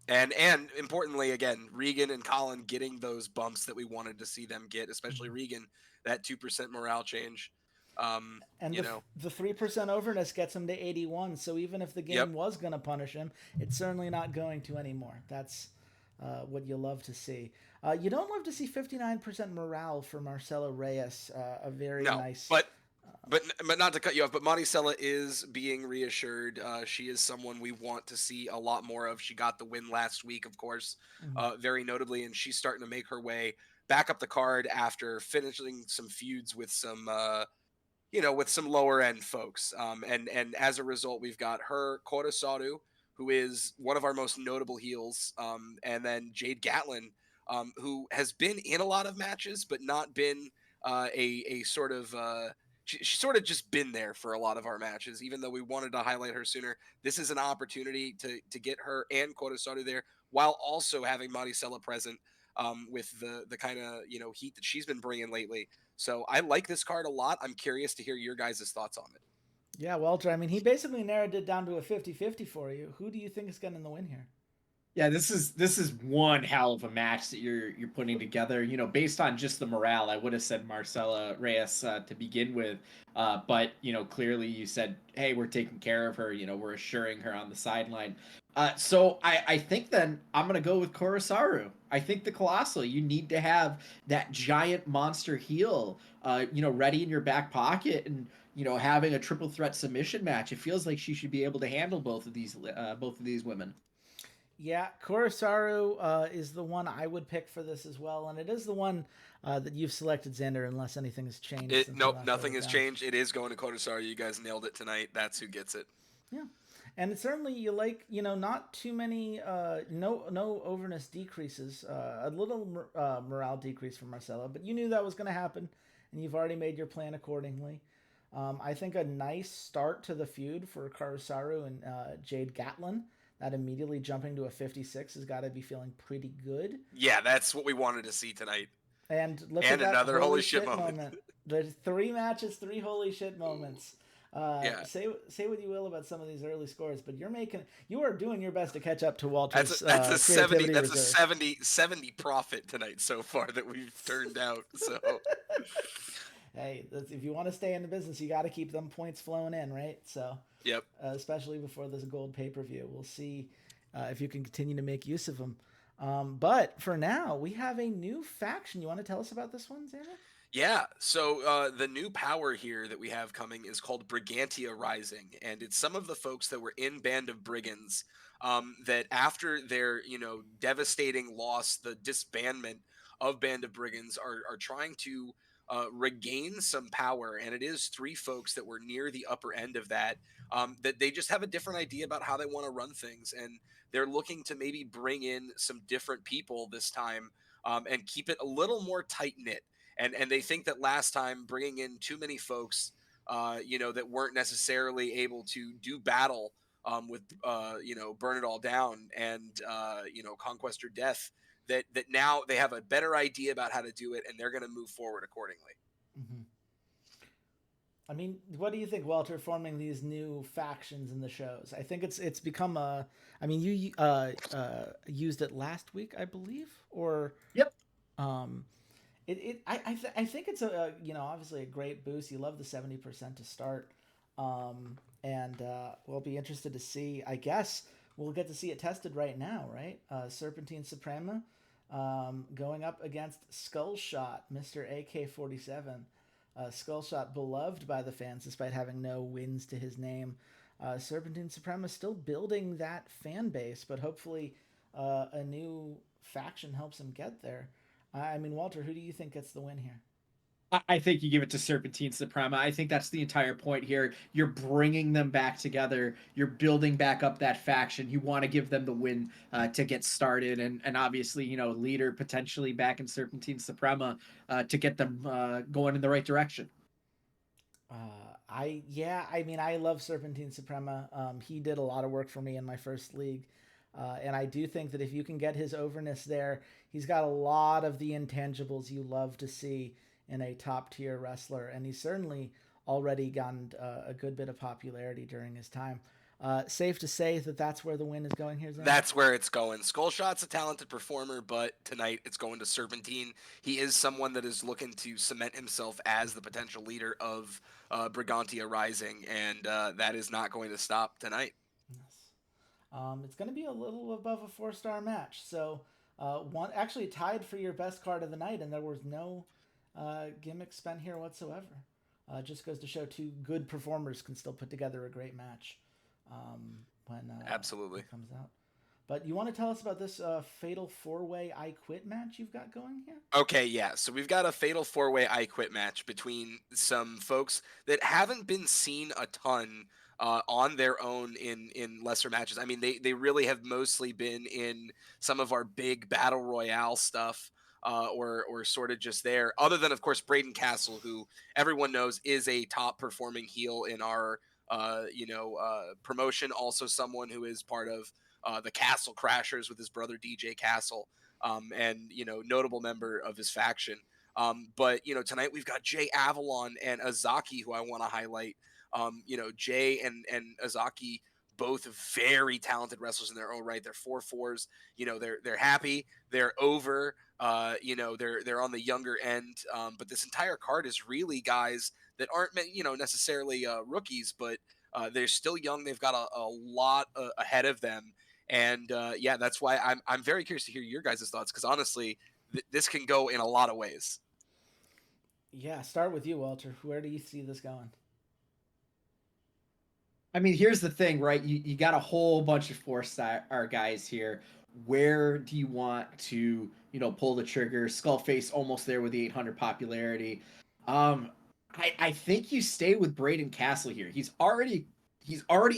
And importantly, again, Regan and Colin getting those bumps that we wanted to see them get, especially Regan, that 2% morale change. And You know, the 3% overness gets him to 81. So even if the yep. game was going to punish him, it's certainly not going to anymore. That's what you love to see. You don't love to see 59% morale for Marcelo Reyes. A very No, nice. but not to cut you off, but Monticello is being reassured. She is someone we want to see a lot more of. She got the win last week, of course, Mhm. very notably, and she's starting to make her way back up the card after finishing some feuds with some with some lower end folks. And as a result, we've got her, Kotasaru, who is one of our most notable heels, and then Jade Gatlin, who has been in a lot of matches, but not been a sort of. She sort of just been there for a lot of our matches, even though we wanted to highlight her sooner. This is an opportunity to get her and Kotasaru there, while also having Maricela present, with the kind of heat that she's been bringing lately. So I like this card a lot. I'm curious to hear your guys' thoughts on it. Yeah, Walter, I mean, he basically narrowed it down to a 50-50 for you. Who do you think is getting the win here? Yeah, this is one hell of a match that you're putting together. Based on just the morale, I would have said Marcela Reyes to begin with, but clearly you said, "Hey, we're taking care of her. We're assuring her on the sideline." So I think then I'm gonna go with Korosaru. I think the Colossal. You need to have that giant monster heel, ready in your back pocket, and having a triple threat submission match. It feels like she should be able to handle both of these women. Yeah, Kurosaru is the one I would pick for this as well, and it is the one that you've selected, Xander, unless anything has changed since we Nope, last wrote nothing it has down. changed. It is going to Kotasaru. You guys nailed it tonight. That's who gets it. Yeah, and certainly you like not too many no overness decreases, a little morale decrease from Marcella, but you knew that was going to happen, and you've already made your plan accordingly. I think a nice start to the feud for Kurosaru and Jade Gatlin. That immediately jumping to a 56 has got to be feeling pretty good. Yeah, that's what we wanted to see tonight. And look at And that another holy holy shit shit moment. moment. There's 3 matches, 3 holy shit moments. Yeah. Say what you will about some of these early scores, but you are doing your best to catch up to Walter's That's a 70 creativity that's a reserve. 70 profit tonight so far that we've turned out. So Hey, if you want to stay in the business, you got to keep them points flowing in, right? So, yep. especially before this gold pay per view, we'll see if you can continue to make use of them. But for now, we have a new faction. You want to tell us about this one, Xander? Yeah, so the new power here that we have coming is called Brigantia Rising, and it's some of the folks that were in Band of Brigands, that after their devastating loss, the disbandment of Band of Brigands, are trying to regain some power, and it is 3 folks that were near the upper end of that, that they just have a different idea about how they want to run things, and they're looking to maybe bring in some different people this time, and keep it a little more tight knit, and they think that last time bringing in too many folks, that weren't necessarily able to do battle, with burn it all down, and conquest or death, that now they have a better idea about how to do it, and they're going to move forward accordingly. Mm-hmm. I mean, what do you think, Walter? Forming these new factions in the shows, I think it's become a. I mean, you used it last week, I believe, or Yep. um, I think it's a obviously a great boost. You love the 70% to start, and we'll be interested to see. I guess we'll get to see it tested right now, right? Serpentine Suprema, going up against Skull Shot, Mr. AK-47. Skull Shot beloved by the fans despite having no wins to his name. Serpentine Suprema still building that fan base, but hopefully a new faction helps him get there. I mean, Walter, who do you think gets the win here? I think you give it to Serpentine Suprema. I think that's the entire point here. You're bringing them back together. You're building back up that faction. You want to give them the win to get started, and obviously, leader potentially back in Serpentine Suprema to get them going in the right direction. I mean, I love Serpentine Suprema. He did a lot of work for me in my first league. And I do think that if you can get his overness there, he's got a lot of the intangibles you love to see in a top tier wrestler. And he's certainly already gotten a good bit of popularity during his time. Safe to say that that's where the win is going here, Xander? That's where it's going. Skullshot's a talented performer, but tonight it's going to Serpentine. He is someone that is looking to cement himself as the potential leader of Brigantia Rising, and that is not going to stop tonight. Yes. It's going to be a little above a 4-star match. So, one actually tied for your best card of the night, and there was no gimmick spent here whatsoever. Just goes to show 2 good performers can still put together a great match when Absolutely it comes out. But you want to tell us about this fatal four-way I Quit match you've got going here? Okay, yeah. So we've got a fatal four-way I Quit match between some folks that haven't been seen a ton on their own in lesser matches. I mean, they really have mostly been in some of our big battle royale stuff, or sort of just there. Other than, of course, Braden Castle, who everyone knows is a top performing heel in our promotion. Also, someone who is part of the Castle Crashers with his brother DJ Castle, and notable member of his faction. But tonight we've got Jay Avalon and Azaki, who I want to highlight. Jay and Azaki, both very talented wrestlers in their own right. They're 4-4s. They're happy. They're over. They're on the younger end. But this entire card is really guys that aren't necessarily rookies, but they're still young. They've got a lot ahead of them. And yeah, that's why I'm very curious to hear your guys' thoughts, because honestly, this can go in a lot of ways. Yeah, start with you, Walter. Where do you see this going? I mean, here's the thing, right? You got a whole bunch of four-star guys here. Where do you want to, pull the trigger? Skullface almost there with the 800 popularity. I think you stay with Braden Castle here. He's already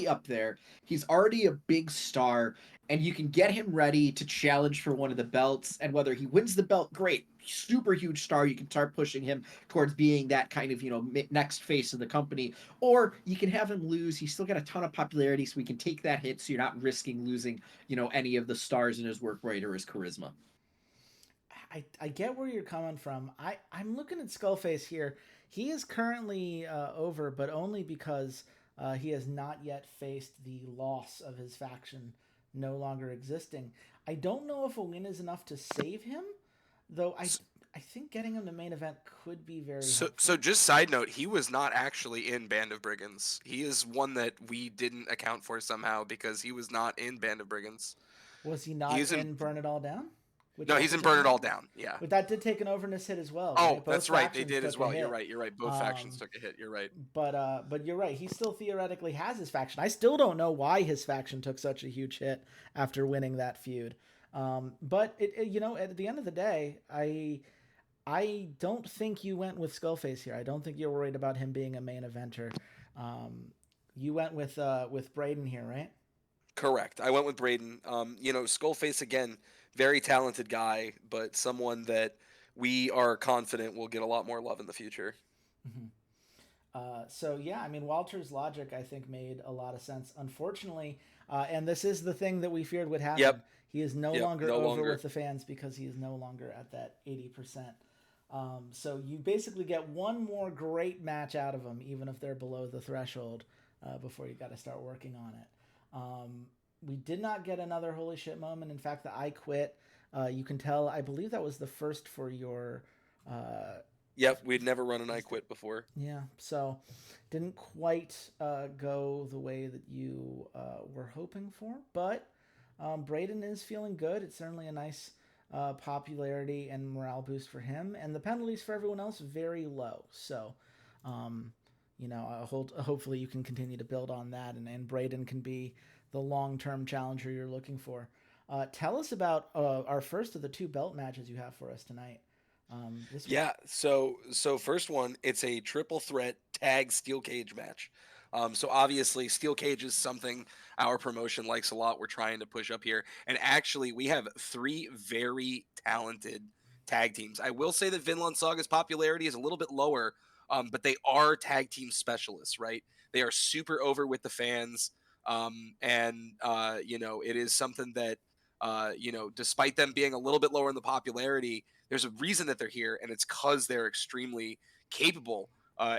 up there. He's already a big star, and you can get him ready to challenge for one of the belts. And whether he wins the belt, great, super huge star. You can start pushing him towards being that kind of next face of the company. Or you can have him lose. He's still got a ton of popularity, so we can take that hit. So you're not risking losing, any of the stars in his work rate or his charisma. I get where you're coming from. I'm looking at Skullface here. He is currently over, but only because he has not yet faced the loss of his faction no longer existing. I don't know if a win is enough to save him, though. I think getting him to main event could be very helpful. So just side note, he was not actually in Band of Brigands. He is one that we didn't account for somehow because he was not in Band of Brigands. Was he not He's in Burn It All Down? Which No, he's also in took Burn an It All over- Down. Yeah. But that did take an overness hit as well, Oh, right? Both that's right. They factions did as took a well. You're hit. right. You're right. Both factions took a hit. You're right. But you're right. He still theoretically has his faction. I still don't know why his faction took such a huge hit after winning that feud. But at the end of the day, I don't think you went with Skullface here. I don't think you're worried about him being a main eventer. You went with Braden here, right? Correct. I went with Braden. Skullface again, very talented guy, but someone that we are confident will get a lot more love in the future. Mm-hmm. So yeah, I mean Walter's logic I think made a lot of sense. Unfortunately, and this is the thing that we feared would happen. Yep. He is no Yep, longer no over longer. with the fans because he is no longer at that 80%. So you basically get one more great match out of him, even if they're below the threshold, before you got to start working on it. We did not get another holy shit moment. In fact, the I Quit, you can tell, I believe that was the first for your. Yep, we'd never run an I Quit before. Yeah, so didn't quite go the way that you were hoping for, but Braden is feeling good. It's certainly a nice popularity and morale boost for him, and the penalties for everyone else very low. So, hopefully you can continue to build on that, and Braden can be the long-term challenger you're looking for. Tell us about our first of the two belt matches you have for us tonight. Yeah, so first one, it's a triple threat tag steel cage match. So obviously steel cage is something our promotion likes a lot. We're trying to push up here, and actually we have three very talented tag teams. I will say that Vinland Saga's popularity is a little bit lower, but they are tag team specialists, right? They are super over with the fans, and it is something that despite them being a little bit lower in the popularity, there's a reason that they're here, and it's because they're extremely capable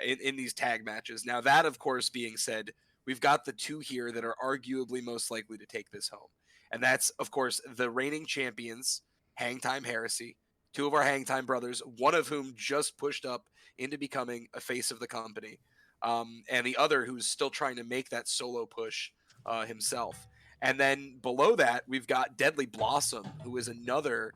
in these tag matches. Now, that, of course, being said, we've got the two here that are arguably most likely to take this home. And that's, of course, the reigning champions, Hangtime Heresy, two of our Hangtime brothers, one of whom just pushed up into becoming a face of the company, and the other who's still trying to make that solo push himself. And then below that, we've got Deadly Blossom, who is another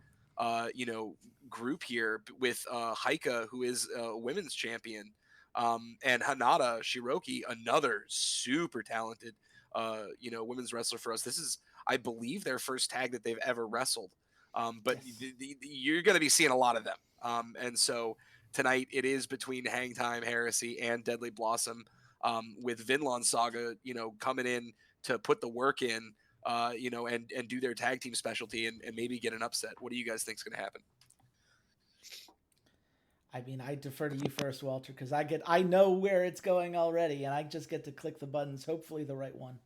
group here with Haika, who is a women's champion, and Hanada Shiroki, another super talented women's wrestler for us. This is, I believe, their first tag that they've ever wrestled. But Yes. you're going to be seeing a lot of them. And so tonight it is between Hangtime Heresy and Deadly Blossom, with Vinland Saga, coming in to put the work in, and do their tag team specialty and maybe get an upset. What do you guys think is going to happen? I mean, I defer to you first, Walter, because I know where it's going already, and I just get to click the buttons, hopefully the right one.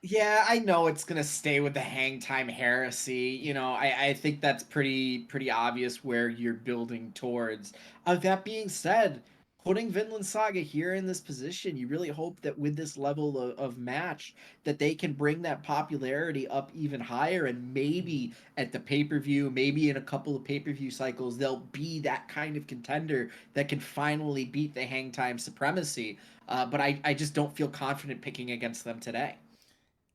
Yeah, I know it's gonna stay with the hang time heresy. I think that's pretty obvious where you're building towards. That being said, putting Vinland Saga here in this position, you really hope that with this level of match, that they can bring that popularity up even higher, and maybe at the pay-per-view, maybe in a couple of pay-per-view cycles, they'll be that kind of contender that can finally beat the hang time supremacy. But I just don't feel confident picking against them today.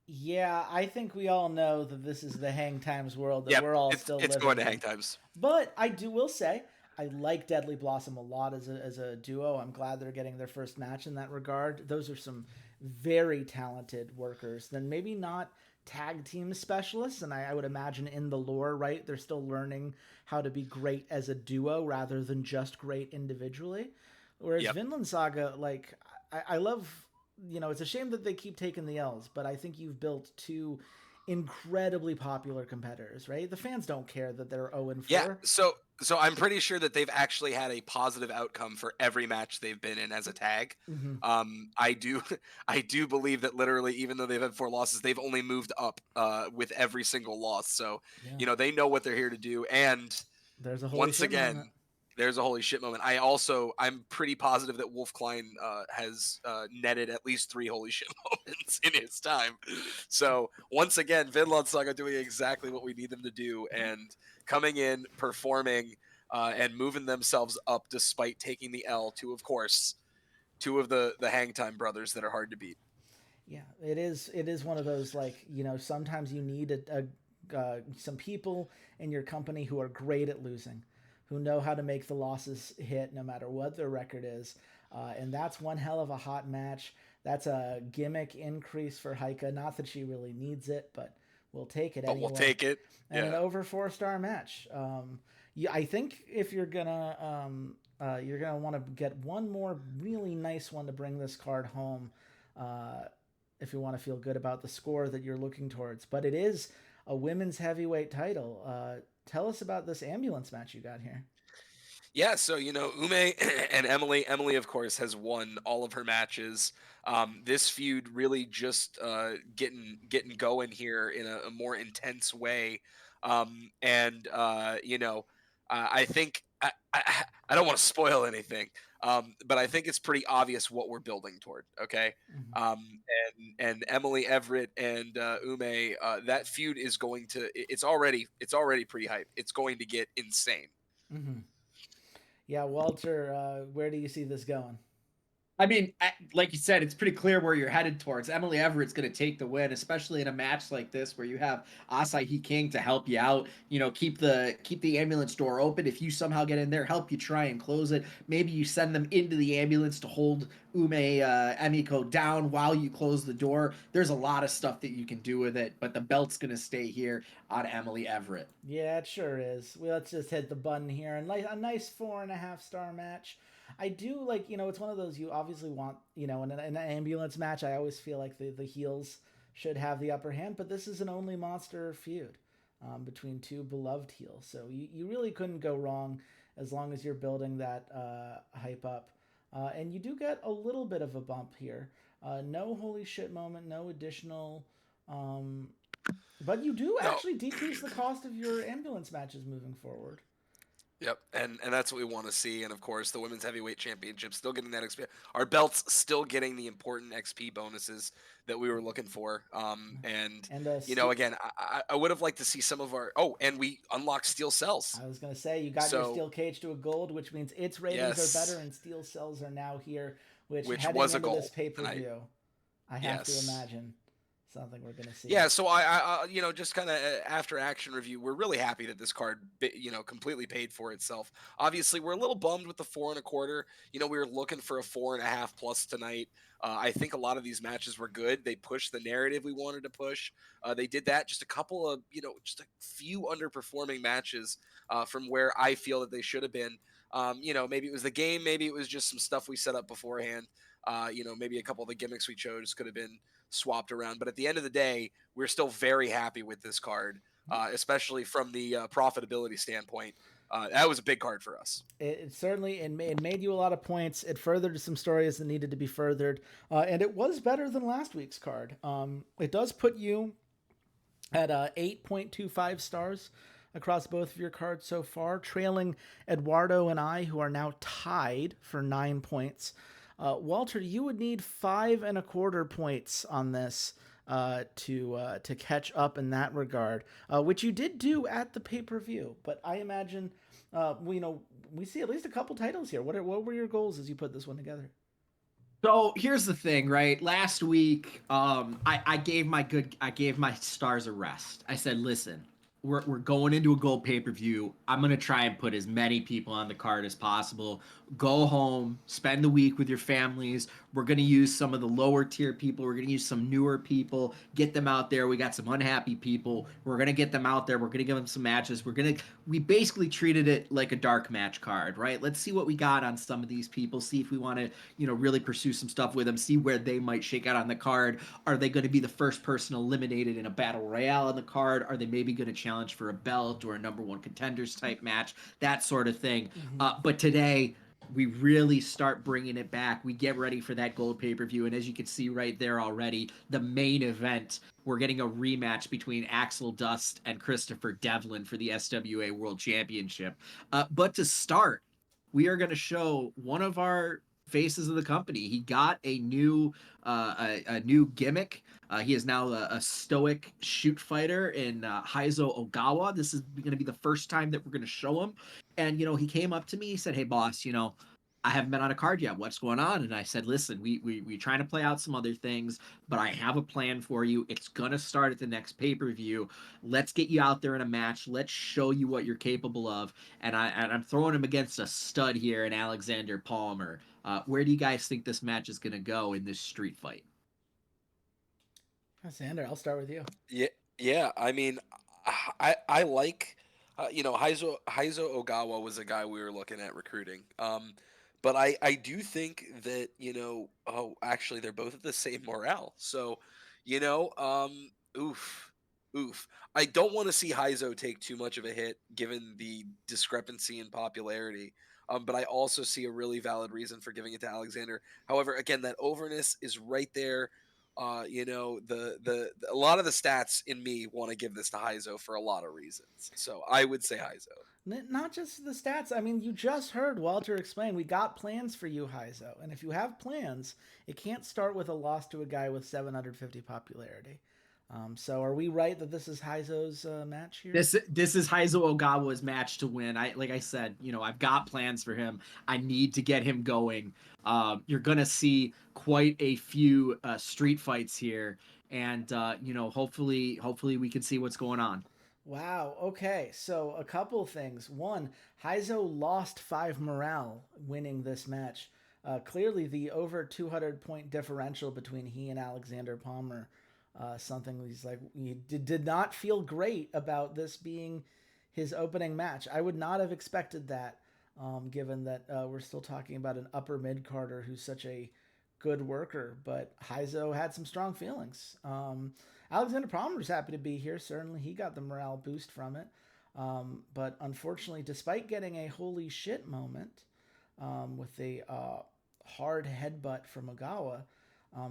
Yeah, I think we all know that this is the Hang Times world that Yep, we're all it's still it's going living to in. Hangtimes. But will say I like Deadly Blossom a lot as a duo. I'm glad they're getting their first match in that regard. Those are some very talented workers. Then maybe not tag team specialists, and I would imagine in the lore, right? They're still learning how to be great as a duo rather than just great individually. Whereas Yep. Vinland Saga, like I love, it's a shame that they keep taking the L's, but I think you've built two incredibly popular competitors, right? The fans don't care that they're 0 and Yeah, 4. so I'm pretty sure that they've actually had a positive outcome for every match they've been in as a tag. Mm-hmm. I do I do believe that literally, even though they've had 4 losses, they've only moved up with every single loss. So Yeah. they know what they're here to do. And There's a holy once shit moment. again, there's a holy shit moment. I'm pretty positive that Wolf Klein has netted at least 3 holy shit moments in his time. So once again, Vinland Saga doing exactly what we need them to do, and coming in, performing, and moving themselves up despite taking the L to, of course, two of the Hangtime brothers that are hard to beat. Yeah, it is. It is one of those, like, sometimes you need some people in your company who are great at losing, who know how to make the losses hit no matter what their record is, and that's one hell of a hot match. That's a gimmick increase for Heike. Not that she really needs it, but we'll take it But we'll anyway. take it. And an Yeah. over 4-star match. Yeah, I think if you're gonna want to get one more really nice one to bring this card home. If you want to feel good about the score that you're looking towards. But it is a women's heavyweight title. Tell us about this ambulance match you got here. Yeah, so Ume and Emily, of course, has won all of her matches. This feud really just getting going here in a more intense way, and I think I don't want to spoil anything, but I think it's pretty obvious what we're building toward. Okay, Mm-hmm. and Emily Everett and Ume, that feud is going to it's already pretty hype. It's going to get insane. Mm-hmm. Yeah, Walter, where do you see this going? I mean, like you said, it's pretty clear where you're headed towards. Emily Everett's going to take the win, especially in a match like this where you have Asahi King to help you out. Keep the ambulance door open. If you somehow get in there, help you try and close it. Maybe you send them into the ambulance to hold Ume Emiko down while you close the door. There's a lot of stuff that you can do with it, but the belt's going to stay here on Emily Everett. Yeah, it sure is. Well, let's just hit the button here and like a nice 4.5-star match. I do like, it's one of those you obviously want, in an ambulance match. I always feel like the heels should have the upper hand, but this is an only monster feud between two beloved heels. So you really couldn't go wrong as long as you're building that hype up. And you do get a little bit of a bump here. No holy shit moment, no additional. But you do No. actually decrease the cost of your ambulance matches moving forward. Yep, and that's what we want to see, and of course the women's heavyweight championship still getting that XP. Our belts still getting the important XP bonuses that we were looking for. And And again, I would have liked to see some of our. Oh, and we unlocked steel cells. I was gonna say you got your So steel cage to a gold, which means its ratings are better, yes, and steel cells are now here. Which which heading was a into goal this pay per tonight. view, I have to Yes, imagine something we're gonna see. Yeah, so just kind of after action review, we're really happy that this card, completely paid for itself. Obviously, we're a little bummed with the 4.25. We were looking for a 4.5 plus tonight. I think a lot of these matches were good. They pushed the narrative we wanted to push. They did that. Just a couple of, just a few underperforming matches from where I feel that they should have been. Maybe it was the game, maybe it was just some stuff we set up beforehand. Maybe a couple of the gimmicks we chose could have been swapped around. But at the end of the day, we're still very happy with this card, especially from the profitability standpoint. That was a big card for us. It certainly it made you a lot of points. It furthered some stories that needed to be furthered, and it was better than last week's card. It does put you at 8.25 stars across both of your cards so far, trailing Eduardo and I, who are now tied for 9 points. Walter, you would need 5.25 points on this to catch up in that regard, which you did do at the pay-per-view. But I imagine we see at least a couple titles here. What were your goals as you put this one together? So here's the thing, right? Last week, I gave my stars a rest. I said, listen, we're going into a gold pay-per-view. I'm gonna try and put as many people on the card as possible. Go home, spend the week with your families. We're gonna use some of the lower tier people. We're gonna use some newer people, get them out there. We got some unhappy people. We're gonna get them out there. We're gonna give them some matches. We basically treated it like a dark match card, right? Let's see what we got on some of these people. See if we want to, really pursue some stuff with them. See where they might shake out on the card. Are they going to be the first person eliminated in a battle royale on the card? Are they maybe going to challenge for a belt or a number one contenders type match? That sort of thing. But today, we really start bringing it back. We get ready for that gold pay-per-view. And as you can see right there already, the main event, we're getting a rematch between Axel Dust and Christopher Devlin for the SWA World Championship. But to start, we are going to show one of our faces of the company. He got a new gimmick. He is now a stoic shoot fighter in Heizo Ogawa. This is going to be the first time that we're going to show him. And, he came up to me. He said, hey, boss, I haven't been on a card yet. What's going on? And I said, listen, we trying to play out some other things, but I have a plan for you. It's going to start at the next pay-per-view. Let's get you out there in a match. Let's show you what you're capable of. And I'm throwing him against a stud here in Alexander Palmer. Where do you guys think this match is going to go in this street fight? Xander, I'll start with you. Yeah. I mean, I like, Heizo Ogawa was a guy we were looking at recruiting. But I do think that, actually they're both at the same morale. So, oof. I don't want to see Heizo take too much of a hit given the discrepancy in popularity. But I also see a really valid reason for giving it to Alexander. However, again, that overness is right there. The a lot of the stats in me want to give this to Heizo for a lot of reasons. So I would say Heizo. Not just the stats. I mean, you just heard Walter explain. We got plans for you, Heizo. And if you have plans, it can't start with a loss to a guy with 750 popularity. So are we right that this is Heizo's match here? This is Heizo Ogawa's match to win. Like I said, I've got plans for him. I need to get him going. You're gonna see quite a few street fights here, and hopefully we can see what's going on. Wow. Okay. So a couple things. One, Heizo lost 5 morale winning this match. Clearly, the over 200 point differential between he and Alexander Palmer, something he did not feel great about this being his opening match. I would not have expected that, given that we're still talking about an upper mid carder who's such a good worker. But Heizo had some strong feelings. Alexander Palmer's happy to be here. Certainly, he got the morale boost from it. But unfortunately, despite getting a holy shit moment with a hard headbutt from Ogawa,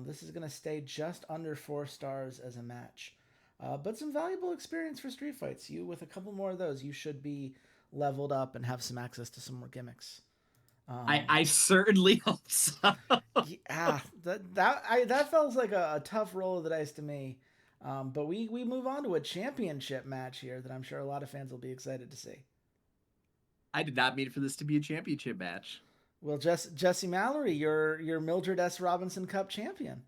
this is going to stay just under 4 stars as a match. But some valuable experience for street fights. You, with a couple more of those, you should be leveled up and have some access to some more gimmicks. I certainly hope so. Yeah, that feels like a tough roll of the dice to me. But we move on to a championship match here that I'm sure a lot of fans will be excited to see. I did not mean for this to be a championship match. Well, Jesse Mallory, your Mildred S. Robinson Cup champion.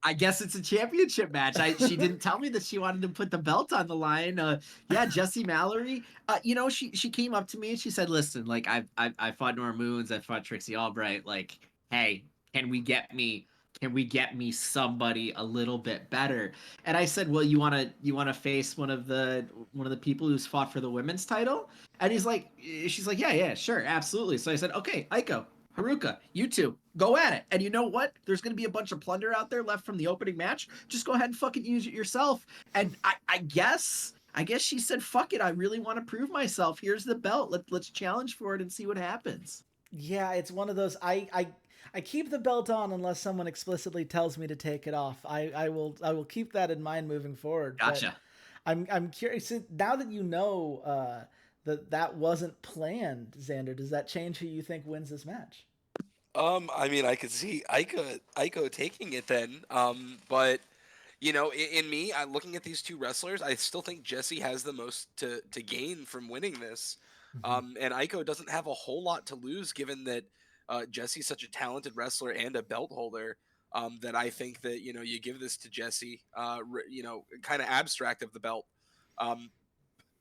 I guess it's a championship match. She didn't tell me that she wanted to put the belt on the line. Yeah, Jessie Mallory. She came up to me and she said, "Listen, like I fought Norma Moons, I fought Trixie Albright. Like, hey, can we get me somebody a little bit better?" And I said, "Well, you wanna face one of the people who's fought for the women's title?" And she's like, "Yeah, yeah, sure, absolutely." So I said, "Okay, Aiko, Haruka, you two, go at it. And you know what? There's going to be a bunch of plunder out there left from the opening match. Just go ahead and fucking use it yourself." And I guess she said, "Fuck it. I really want to prove myself. Here's the belt. Let's challenge for it and see what happens." Yeah, it's one of those. I keep the belt on unless someone explicitly tells me to take it off. I will keep that in mind moving forward. But Gotcha. I'm curious now that you know that wasn't planned. Xander, does that change who you think wins this match? I mean, I could see Aiko taking it then. But in me, looking at these two wrestlers, I still think Jesse has the most to gain from winning this. Mhm. And Aiko doesn't have a whole lot to lose, given that Jesse's such a talented wrestler and a belt holder. That I think that you give this to Jesse, kind of abstract of the belt. Um,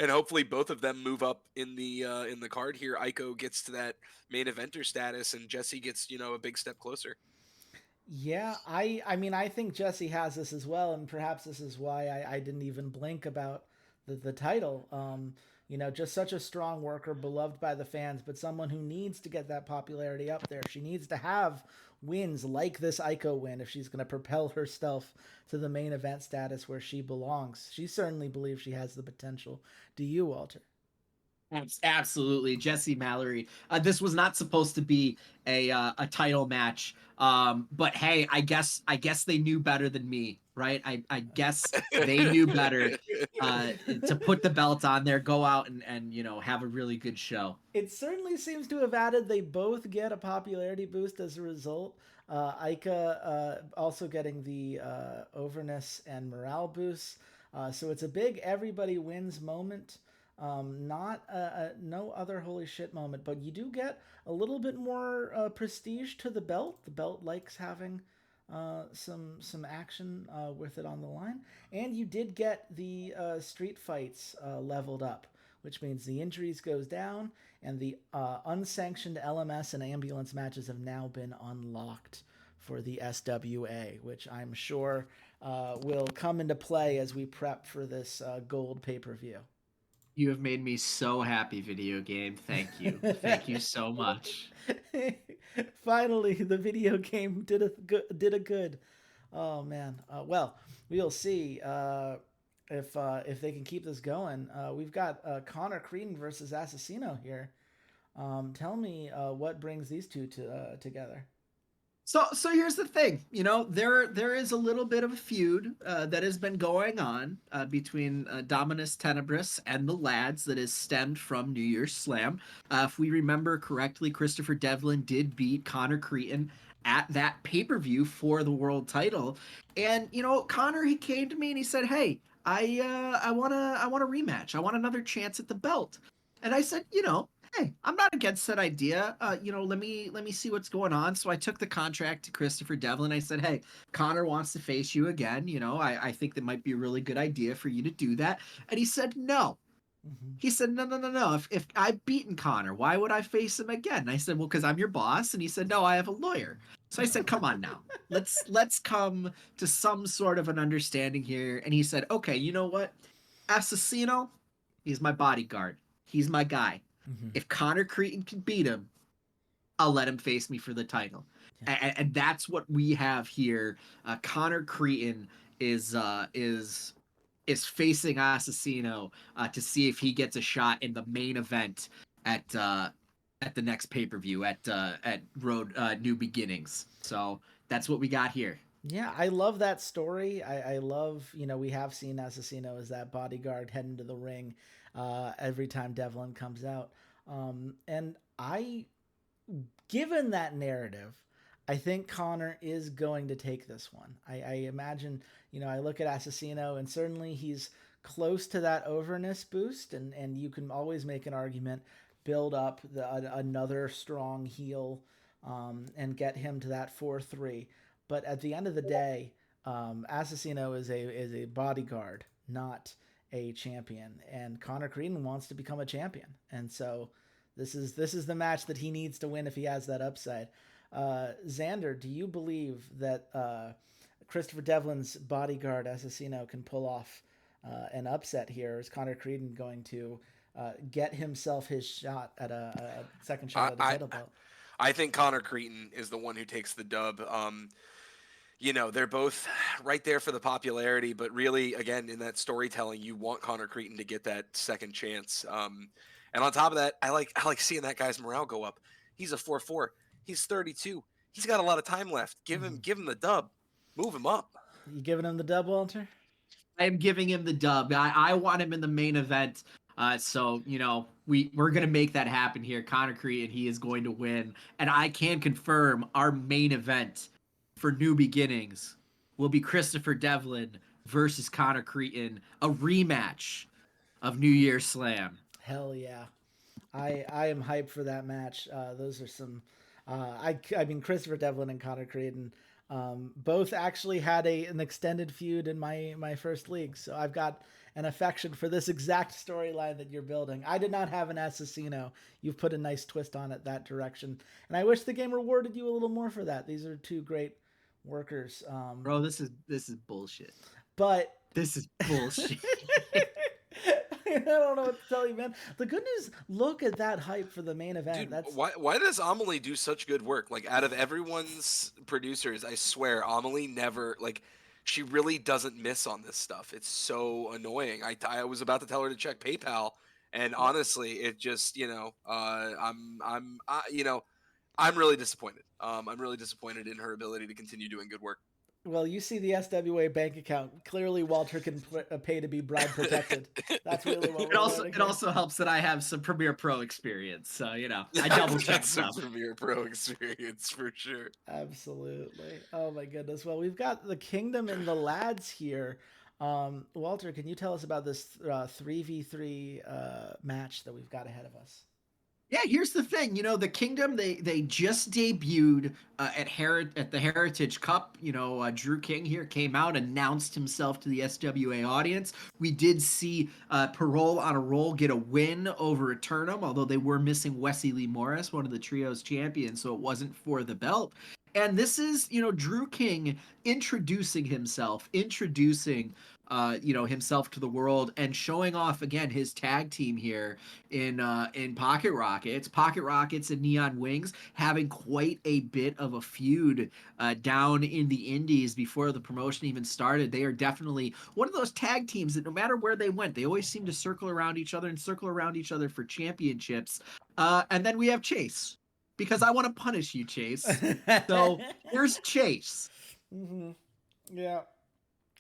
and hopefully both of them move up in the card here. Aiko gets to that main eventer status, and Jesse gets a big step closer. Yeah, I mean I think Jesse has this as well, and perhaps this is why I didn't even blink about the title. Just such a strong worker, beloved by the fans, but someone who needs to get that popularity up there. She needs to have wins like this Ico win if she's going to propel herself to the main event status where she belongs. She certainly believes she has the potential. Do you, Walter? Absolutely, Jesse Mallory. This was not supposed to be a title match, but hey, I guess they knew better than me, right? I guess they knew better to put the belt on there, go out and have a really good show. It certainly seems to have added. They both get a popularity boost as a result. Aika also getting the overness and morale boosts. So it's a big everybody wins moment. Not no other holy shit moment, but you do get a little bit more prestige to the belt. The belt likes having some action with it on the line, and you did get the street fights leveled up, which means the injuries goes down, and the unsanctioned LMS and ambulance matches have now been unlocked for the SWA, which I'm sure will come into play as we prep for this gold pay per view. You have made me so happy, video game. Thank you. Thank you so much. Finally, the video game did a good. Oh man. Well, we'll see if they can keep this going. We've got Connor Creedon versus Assassino here. Tell me what brings these two together. So here's the thing, there is a little bit of a feud that has been going on between Dominus Tenebris and the lads that has stemmed from New Year's Slam. If we remember correctly, Christopher Devlin did beat Connor Cretin at that pay-per-view for the world title, and Connor, he came to me and he said, "Hey, I want a rematch. I want another chance at the belt." And I said, "Hey, I'm not against that idea. Let me see what's going on." So I took the contract to Christopher Devlin. I said, "Hey, Connor wants to face you again. I think that might be a really good idea for you to do that." And he said, "No." Mm-hmm. He said, "No, no, no, no. If I've beaten Connor, why would I face him again?" And I said, "Well, because I'm your boss." And he said, "No, I have a lawyer." So I said, "Come on now. Let's come to some sort of an understanding here." And he said, "Okay, you know what? Assassino, he's my bodyguard. He's my guy. Mm-hmm. If Connor Cretin can beat him, I'll let him face me for the title." Yeah. And that's what we have here. Connor Cretin is uh, is is facing Assassino to see if he gets a shot in the main event at at the next pay per view at Road New Beginnings. So that's what we got here. Yeah, I love that story. I love, we have seen Assassino as that bodyguard heading to the ring every time Devlin comes out. And given that narrative, I think Connor is going to take this one. I imagine, I look at Assassino and certainly he's close to that overness boost, and you can always make an argument, build up another strong heel and get him to that 4-3. But at the end of the day, Assassino is a bodyguard, not a champion, and Connor Creedon wants to become a champion, and so this is the match that he needs to win if he has that upside. Xander, do you believe that Christopher Devlin's bodyguard Assassino can pull off an upset here? Or is Connor Creedon going to get himself his shot at a second shot I, at the I title belt? I think Connor Creedon is the one who takes the dub. They're both right there for the popularity, but really, again, in that storytelling, you want Connor Creedon to get that second chance. And on top of that, I like seeing that guy's morale go up. He's a 4-4. He's 32. He's got a lot of time left. Give him the dub. Move him up. You giving him the dub, Walter? I am giving him the dub. I want him in the main event. So we're gonna make that happen here. Connor Creed, he is going to win, and I can confirm our main event for New Beginnings will be Christopher Devlin versus Connor Cretin, a rematch of New Year's Slam. Hell yeah. I am hyped for that match. Those are some. I mean, Christopher Devlin and Connor Creedon both actually had an extended feud in my first league, so I've got an affection for this exact storyline that you're building. I did not have an Assassino. You've put a nice twist on it that direction, and I wish the game rewarded you a little more for that. These are two great workers. Bro, this is bullshit. But This is bullshit. I don't know what to tell you, man. The good news, look at that hype for the main event. Dude, That's why does Amelie do such good work? Like, out of everyone's producers, I swear, Amelie never, like, she really doesn't miss on this stuff. It's so annoying. I was about to tell her to check PayPal, and honestly, it just, I'm really disappointed. I'm really disappointed in her ability to continue doing good work. well, you see the SWA bank account. Clearly, Walter can pay to be bribe protected. That's really what It we're also learning it here. also helps that I have some Premiere Pro experience, so I double check That's some stuff. Premiere Pro experience for sure. Absolutely. Oh my goodness. Well, we've got the Kingdom and the lads here. Walter, can you tell us about this 3v3 match that we've got ahead of us? Yeah, here's the thing. The Kingdom they just debuted at the Heritage Cup. Drew King here came out, announced himself to the SWA audience. We did see Parole on a Roll get a win over Eternum, although they were missing Wesley Lee Morris, one of the trio's champions, so it wasn't for the belt. And this is, Drew King introducing himself to the world and showing off again his tag team here in Pocket Rockets. Pocket Rockets and Neon Wings having quite a bit of a feud down in the Indies before the promotion even started. They are definitely one of those tag teams that no matter where they went, they always seem to circle around each other for championships. And then we have Chase. Because I want to punish you, Chase. So here's Chase. Mm-hmm. Yeah.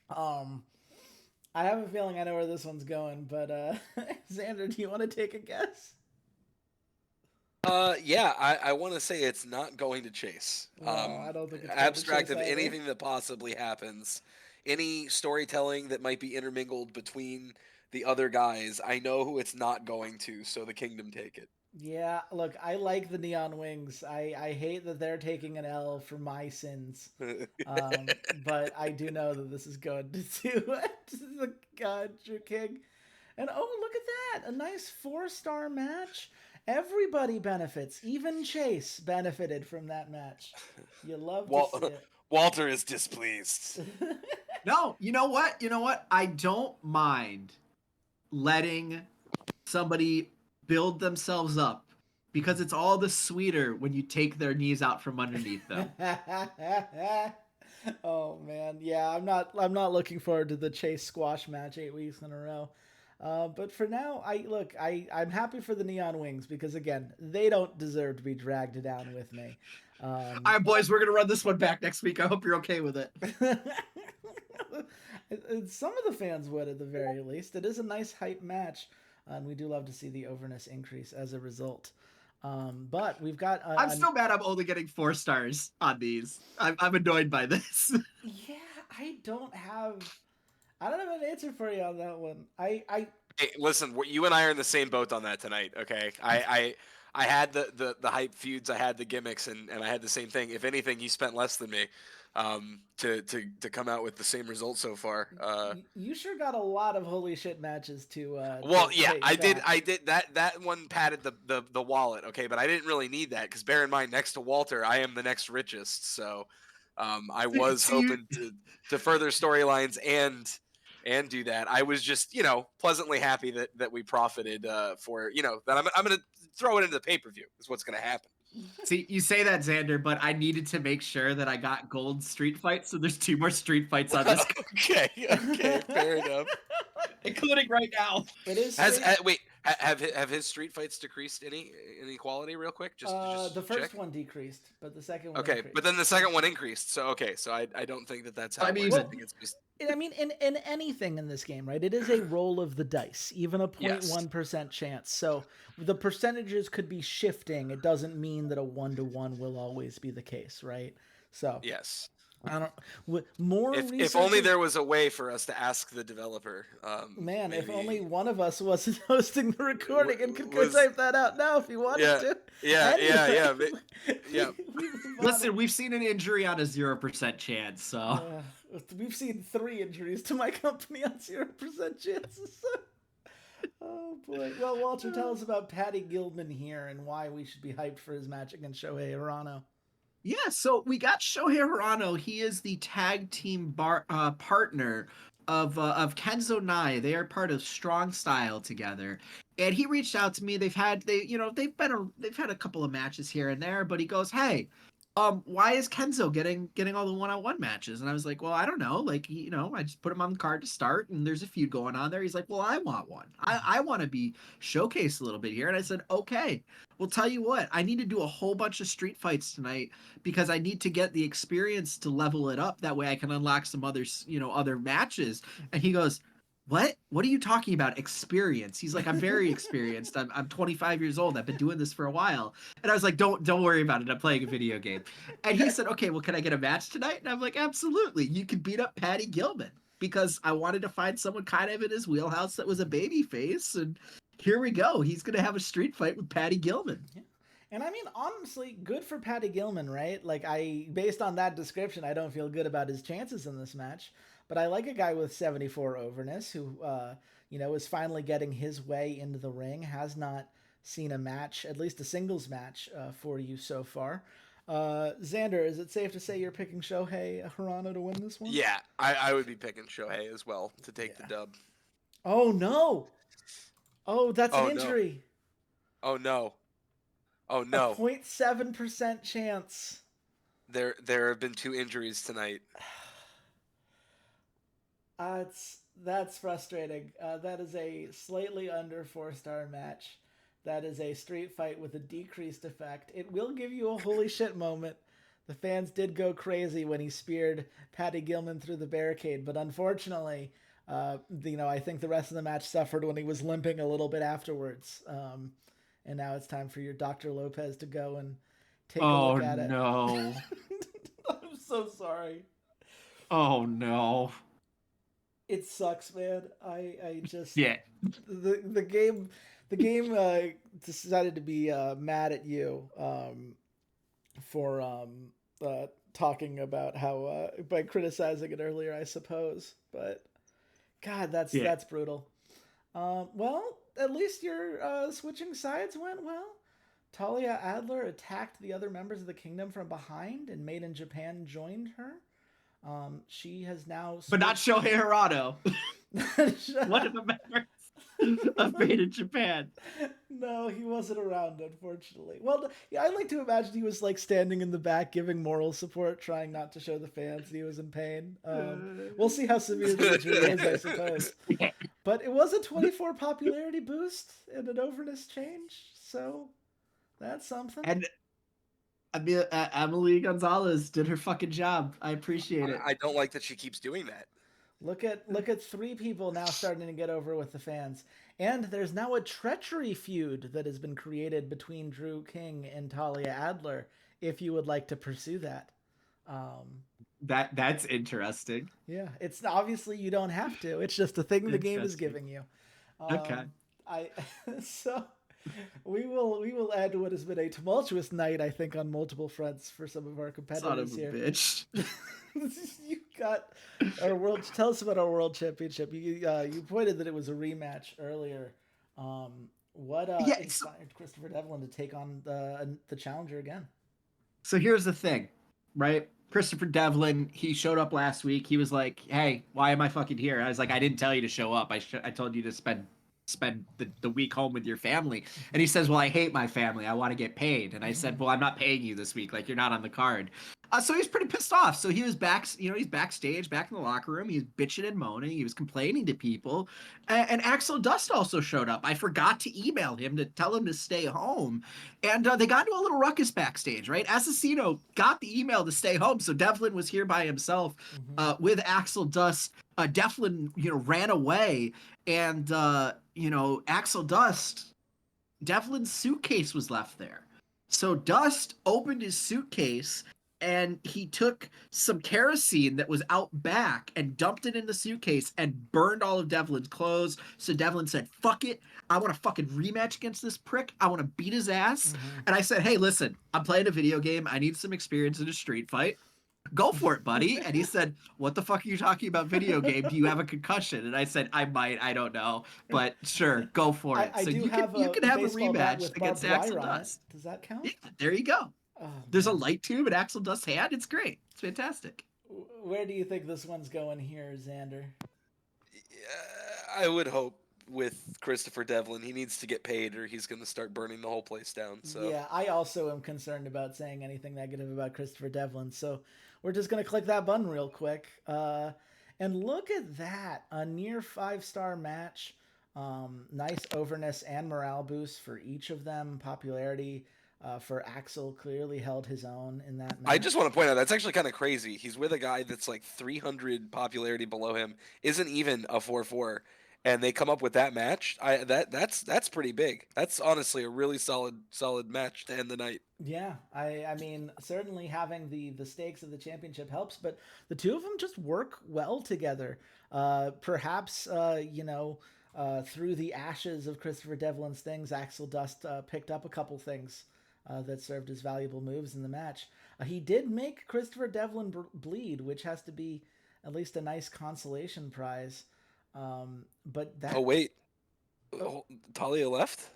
I have a feeling I know where this one's going, but Xander, do you want to take a guess? Yeah, I want to say it's not going to Chase. No, I don't think it's going to Abstract Chase of either. anything that possibly happens, any storytelling that might be intermingled between the other guys, I know who it's not going to, so the Kingdom take it. Yeah, look, I like the Neon Wings. I hate that they're taking an L for my sins. But I do know that this is going to the Drew King. And oh, look at that. A nice 4-star match. Everybody benefits. Even Chase benefited from that match. You love to see it. Walter is displeased. No, you know what? I don't mind letting somebody build themselves up because it's all the sweeter when you take their knees out from underneath them. Oh man, yeah, I'm not looking forward to the Chase squash match 8 weeks in a row. But for now, I'm happy for the Neon Wings because again, they don't deserve to be dragged down with me. All right, boys, we're gonna run this one back next week. I hope you're okay with it. Some of the fans would, at the very least. It is a nice hype match, and we do love to see the overness increase as a result. But we've got. I'm still mad. I'm only getting 4 stars on these. I'm annoyed by this. Yeah, I don't have an answer for you on that one. Hey, listen, you and I are in the same boat on that tonight. Okay, I had the hype feuds, I had the gimmicks, and I had the same thing. If anything, you spent less than me. to come out with the same result so far. You sure got a lot of holy shit matches to. Well, to yeah, take I did. back. I did that one padded the wallet. Okay, but I didn't really need that because bear in mind, next to Walter, I am the next richest. So, I was hoping to further storylines and do that. I was just pleasantly happy that we profited for that I'm gonna throw it into the pay-per-view is what's gonna happen. See, you say that, Xander, but I needed to make sure that I got gold street fights, so there's 2 more street fights on this, Okay, fair enough. including right now. It is. Wait, have his street fights decreased any quality real quick? Just the first check. one decreased, but the second one. Okay, increased. but then the second one increased. So I don't think that's how. I it mean, works. I think it's just I mean, in anything in this game, right? It is a roll of the dice, even a 0.1% chance. So the percentages could be shifting. It doesn't mean that a 1-to-1 will always be the case, right? So yes. I don't. More if only there was a way for us to ask the developer. Man, if maybe- only one of us wasn't hosting the recording and could go type that out now if you wanted to. Yeah. Listen, we've seen an injury on a 0% chance, so we've seen 3 injuries to my company on 0% chances. Oh boy. Well, Walter, tell us about Patty Gilman here and why we should be hyped for his match against Shohei Hirano. Yeah, so we got Shohei Hirano. He is the tag team partner of Kenzo Nai. They are part of Strong Style together, and he reached out to me. They've had a couple of matches here and there, but he goes, "Hey, why is Kenzo getting all the one-on-one matches?" And I was like, "Well, I don't know. Like, I just put him on the card to start, and there's a feud going on there." He's like, "Well, I want one. I want to be showcased a little bit here." And I said, "Okay. Well, tell you what, I need to do a whole bunch of street fights tonight because I need to get the experience to level it up. That way I can unlock some other matches." And he goes, "What? What are you talking about? Experience?" He's like, "I'm very experienced. I'm 25 years old. I've been doing this for a while." And I was like, Don't worry about it. I'm playing a video game." And he said, "Okay, well, can I get a match tonight?" And I'm like, "Absolutely. You can beat up Patty Gilman." Because I wanted to find someone kind of in his wheelhouse that was a baby face, and here we go. He's gonna have a street fight with Patty Gilman. Yeah. And I mean, honestly, good for Patty Gilman, right? Like, based on that description, I don't feel good about his chances in this match. But I like a guy with 74 overness who, is finally getting his way into the ring. Has not seen a match, at least a singles match, for you so far. Xander, is it safe to say you're picking Shohei Hirano to win this one? Yeah, I would be picking Shohei as well to take the dub. Oh no! Oh, that's an no. injury. Oh no! Oh A no! 0.7% chance. There have been 2 injuries tonight. That's frustrating. That is a slightly under 4-star match. That is a street fight with a decreased effect. It will give you a holy shit moment. The fans did go crazy when he speared Patty Gilman through the barricade, but unfortunately, I think the rest of the match suffered when he was limping a little bit afterwards. And now it's time for your Dr. Lopez to go and take a look at it. Oh no! I'm so sorry. Oh no! It sucks, man. I just the game decided to be mad at you for talking about how by criticizing it earlier, I suppose. But God, that's brutal. Well, at least your switching sides went well. Talia Adler attacked the other members of the kingdom from behind, and Made in Japan joined her. She has now But not Shohei Hirano. One of the members of Made in Japan. No, he wasn't around, unfortunately. Well, yeah, I like to imagine he was like standing in the back giving moral support, trying not to show the fans that he was in pain. We'll see how severe the injury is, I suppose. But it was a 24 popularity boost and an overness change, so that's something. And Emily Gonzalez did her fucking job. I appreciate it. I don't like that she keeps doing that. Look at 3 people now starting to get over with the fans. And there's now a treachery feud that has been created between Drew King and Talia Adler, if you would like to pursue that. That's interesting. Yeah, it's obviously you don't have to. It's just a thing the game is giving you. Okay. So we will add what has been a tumultuous night, I think, on multiple fronts for some of our competitors Son of a here. bitch. You got our world. Tell us about our world championship. You pointed that it was a rematch earlier. What Yeah, inspired Christopher Devlin to take on the challenger again? so here's the thing, right? Christopher Devlin, he showed up last week. He was like, "Hey, why am I fucking here?" I was like, "I didn't tell you to show up. I told you to spend the week home with your family." And he says, "Well, I hate my family. I want to get paid." And I said, "Well, I'm not paying you this week. Like, you're not on the card." So he's pretty pissed off. So he was he's backstage, back in the locker room. He's bitching and moaning. He was complaining to people. And Axel Dust also showed up. I forgot to email him to tell him to stay home. And they got into a little ruckus backstage, right? Assassino got the email to stay home. So Devlin was here by himself with Axel Dust. Devlin, ran away. And, Axel Dust, Devlin's suitcase was left there. So Dust opened his suitcase and he took some kerosene that was out back and dumped it in the suitcase and burned all of Devlin's clothes. So Devlin said, "Fuck it. I want a fucking rematch against this prick. I want to beat his ass." And I said, "Hey, listen, I'm playing a video game. I need some experience in a street fight. Go for it, buddy." And he said, "What the fuck are you talking about video game? Do you have a concussion?" And I said, "I might, I don't know, but sure, go for it." I So do you have can have a baseball bat rematch with against barbed Axel wire on it. Dust. Does that count? Yeah, there you go. Oh, There's a man. light tube at Axel Dust's hand. It's great. It's fantastic. Where do you think this one's going here, Xander? I would hope with Christopher Devlin, he needs to get paid or he's going to start burning the whole place down. So Yeah, I also am concerned about saying anything negative about Christopher Devlin. So we're just going to click that button real quick. And look at that. A near 5-star match. Nice overness and morale boost for each of them. Popularity for Axel clearly held his own in that match. I just want to point out that's actually kind of crazy. He's with a guy that's like 300 popularity below him, isn't even a 4-4, and they come up with that match. That's pretty big. That's honestly a really solid match to end the night. Yeah, I mean, certainly having the stakes of the championship helps, but the two of them just work well together. Perhaps through the ashes of Christopher Devlin's things, Axel Dust picked up a couple things that served as valuable moves in the match. He did make Christopher Devlin bleed, which has to be at least a nice consolation prize. But that Oh wait, oh, Talia left.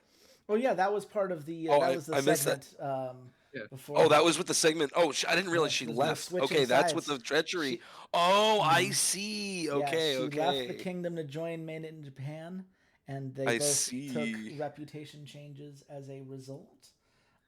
oh yeah, that was part of the Oh, that was the I missed that. segment Yeah. before. Oh, that was with the segment. Oh, I didn't Yeah, realize she those were the left. switching Okay, that's with sides. the treachery. She, Oh, I Mhm. see. Yeah, Okay, she left the okay. kingdom to join Made in Japan, and they I both took see. reputation changes as a result.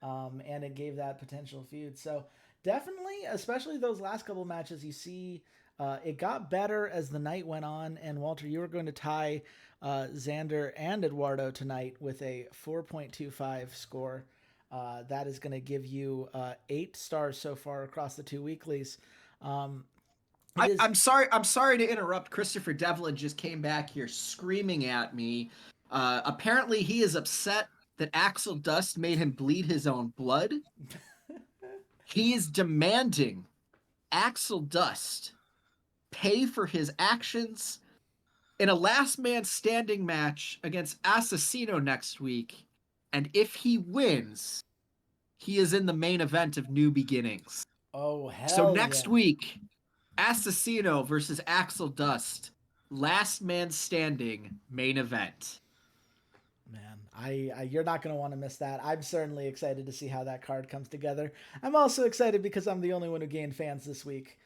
And it gave that potential feud. So definitely, especially those last couple matches, you see it got better as the night went on. And Walter, you were going to tie Xander and Eduardo tonight with a 4.25 score. That is going to give you 8 stars so far across the 2 weeklies. It is I'm sorry. I'm sorry to interrupt. Christopher Devlin just came back here screaming at me. Apparently, he is upset that Axel Dust made him bleed his own blood. He is demanding Axel Dust pay for his actions in a last man standing match against Assassino next week. And if he wins, he is in the main event of New Beginnings. oh So hell next yeah. week, Assassino versus Axel Dust, last man standing main event. Man, you're not going to want to miss that. I'm certainly excited to see how that card comes together. I'm also excited because I'm the only one who gained fans this week,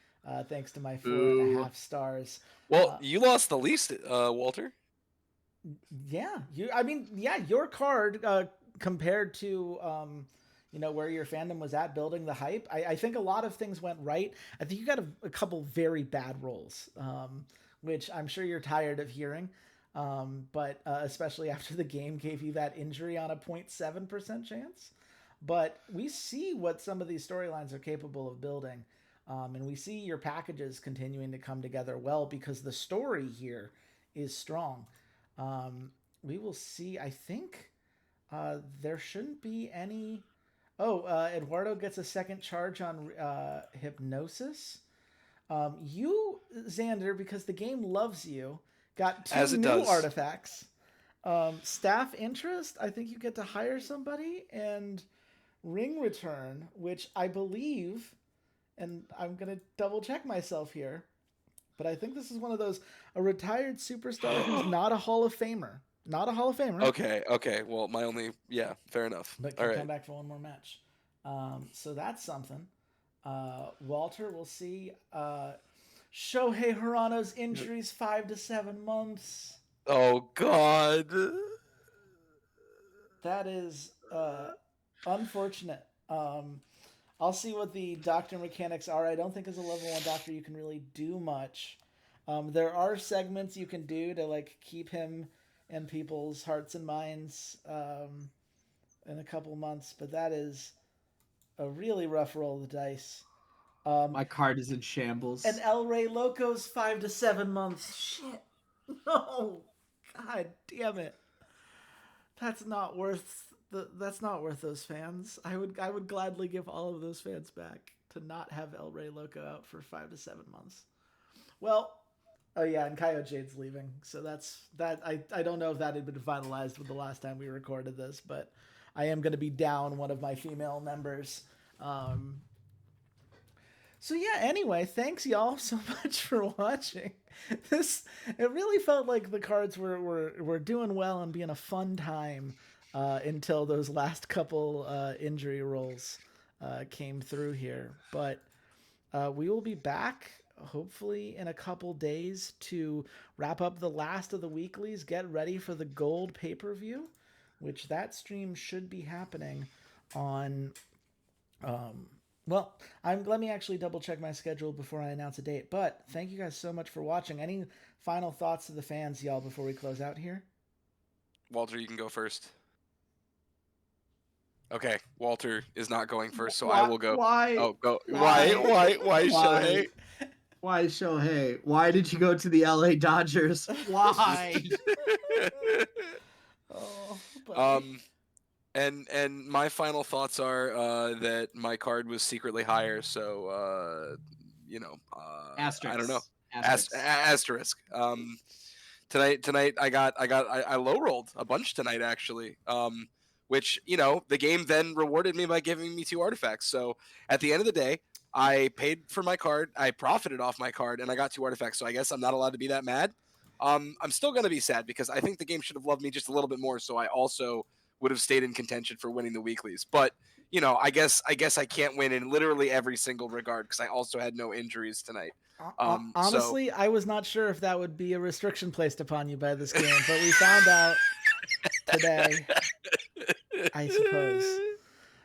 thanks to my 4.5 stars. Well, Uh, you lost the least, Walter. yeah, your card compared to where your fandom was at building the hype. I think a lot of things went right. I think you got a couple very bad rolls, which I'm sure you're tired of hearing. But especially after the game gave you that injury on a 0.7% chance. But we see what some of these storylines are capable of building. And we see your packages continuing to come together well because the story here is strong. We will see. I think there shouldn't be any. Oh, Eduardo gets a second charge on hypnosis. You, Xander, because the game loves you, got 2 As it new does. artifacts. Staff interest, I think you get to hire somebody, and ring return, which I believe and I'm gonna double check myself here, but I think this is one of those a retired superstar who's not a Hall of Famer, not a Hall of Famer, Okay. Well, fair enough. but All can come right. back for one more match. So that's something. Walter, we'll see. Shohei Hirano's injuries 5 to 7 months. Oh God. That is unfortunate. I'll see what the doctor mechanics are. I don't think as a level 1 doctor you can really do much. There are segments you can do to like keep him in people's hearts and minds in a couple months, but that is a really rough roll of the dice. My card is in shambles. And El Rey Loco's 5 to 7 months. Shit. No. God damn it. That's not worth those fans. I would gladly give all of those fans back to not have El Rey Loco out for 5 to 7 months. Well, oh yeah, and Kaio Jade's leaving. So I don't know if that had been finalized with the last time we recorded this, but I am going to be down one of my female members. So yeah, anyway, thanks y'all so much for watching. It really felt like the cards were doing well and being a fun time until those last couple injury rolls came through here. But we will be back hopefully in a couple days to wrap up the last of the weeklies, get ready for the gold pay-per-view, which that stream should be happening on well, let me actually double check my schedule before I announce a date. But thank you guys so much for watching. Any final thoughts to the fans, y'all, before we close out here? Walter, you can go first. Okay, Walter is not going first, so Why, I will go. Why? Oh, go. Why? Why Shohei? Why Shohei? Why did you go to the LA Dodgers? Why? Oh, buddy. And my final thoughts are that my card was secretly higher, so Asterisk. I don't know. Asterisk. Asterisk. Tonight I low rolled a bunch tonight actually. Which the game then rewarded me by giving me 2 artifacts. So at the end of the day, I paid for my card, I profited off my card, and I got 2 artifacts. So I guess I'm not allowed to be that mad. I'm still gonna be sad because I think the game should have loved me just a little bit more. So I also would have stayed in contention for winning the weeklies. But I guess I can't win in literally every single regard because I also had no injuries tonight. Honestly, I was not sure if that would be a restriction placed upon you by this game, but we found out today, I suppose.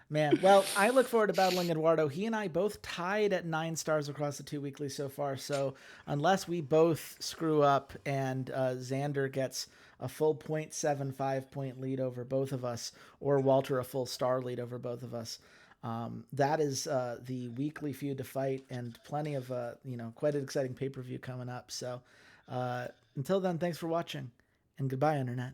Man, well, I look forward to battling Eduardo. He and I both tied at 9 stars across the 2 weeklies so far. So unless we both screw up and Xander gets a full 0.75 point lead over both of us, or Walter a full star lead over both of us, that is the weekly feud to fight, and plenty of quite an exciting pay-per-view coming up. So until then, thanks for watching, and goodbye, Internet.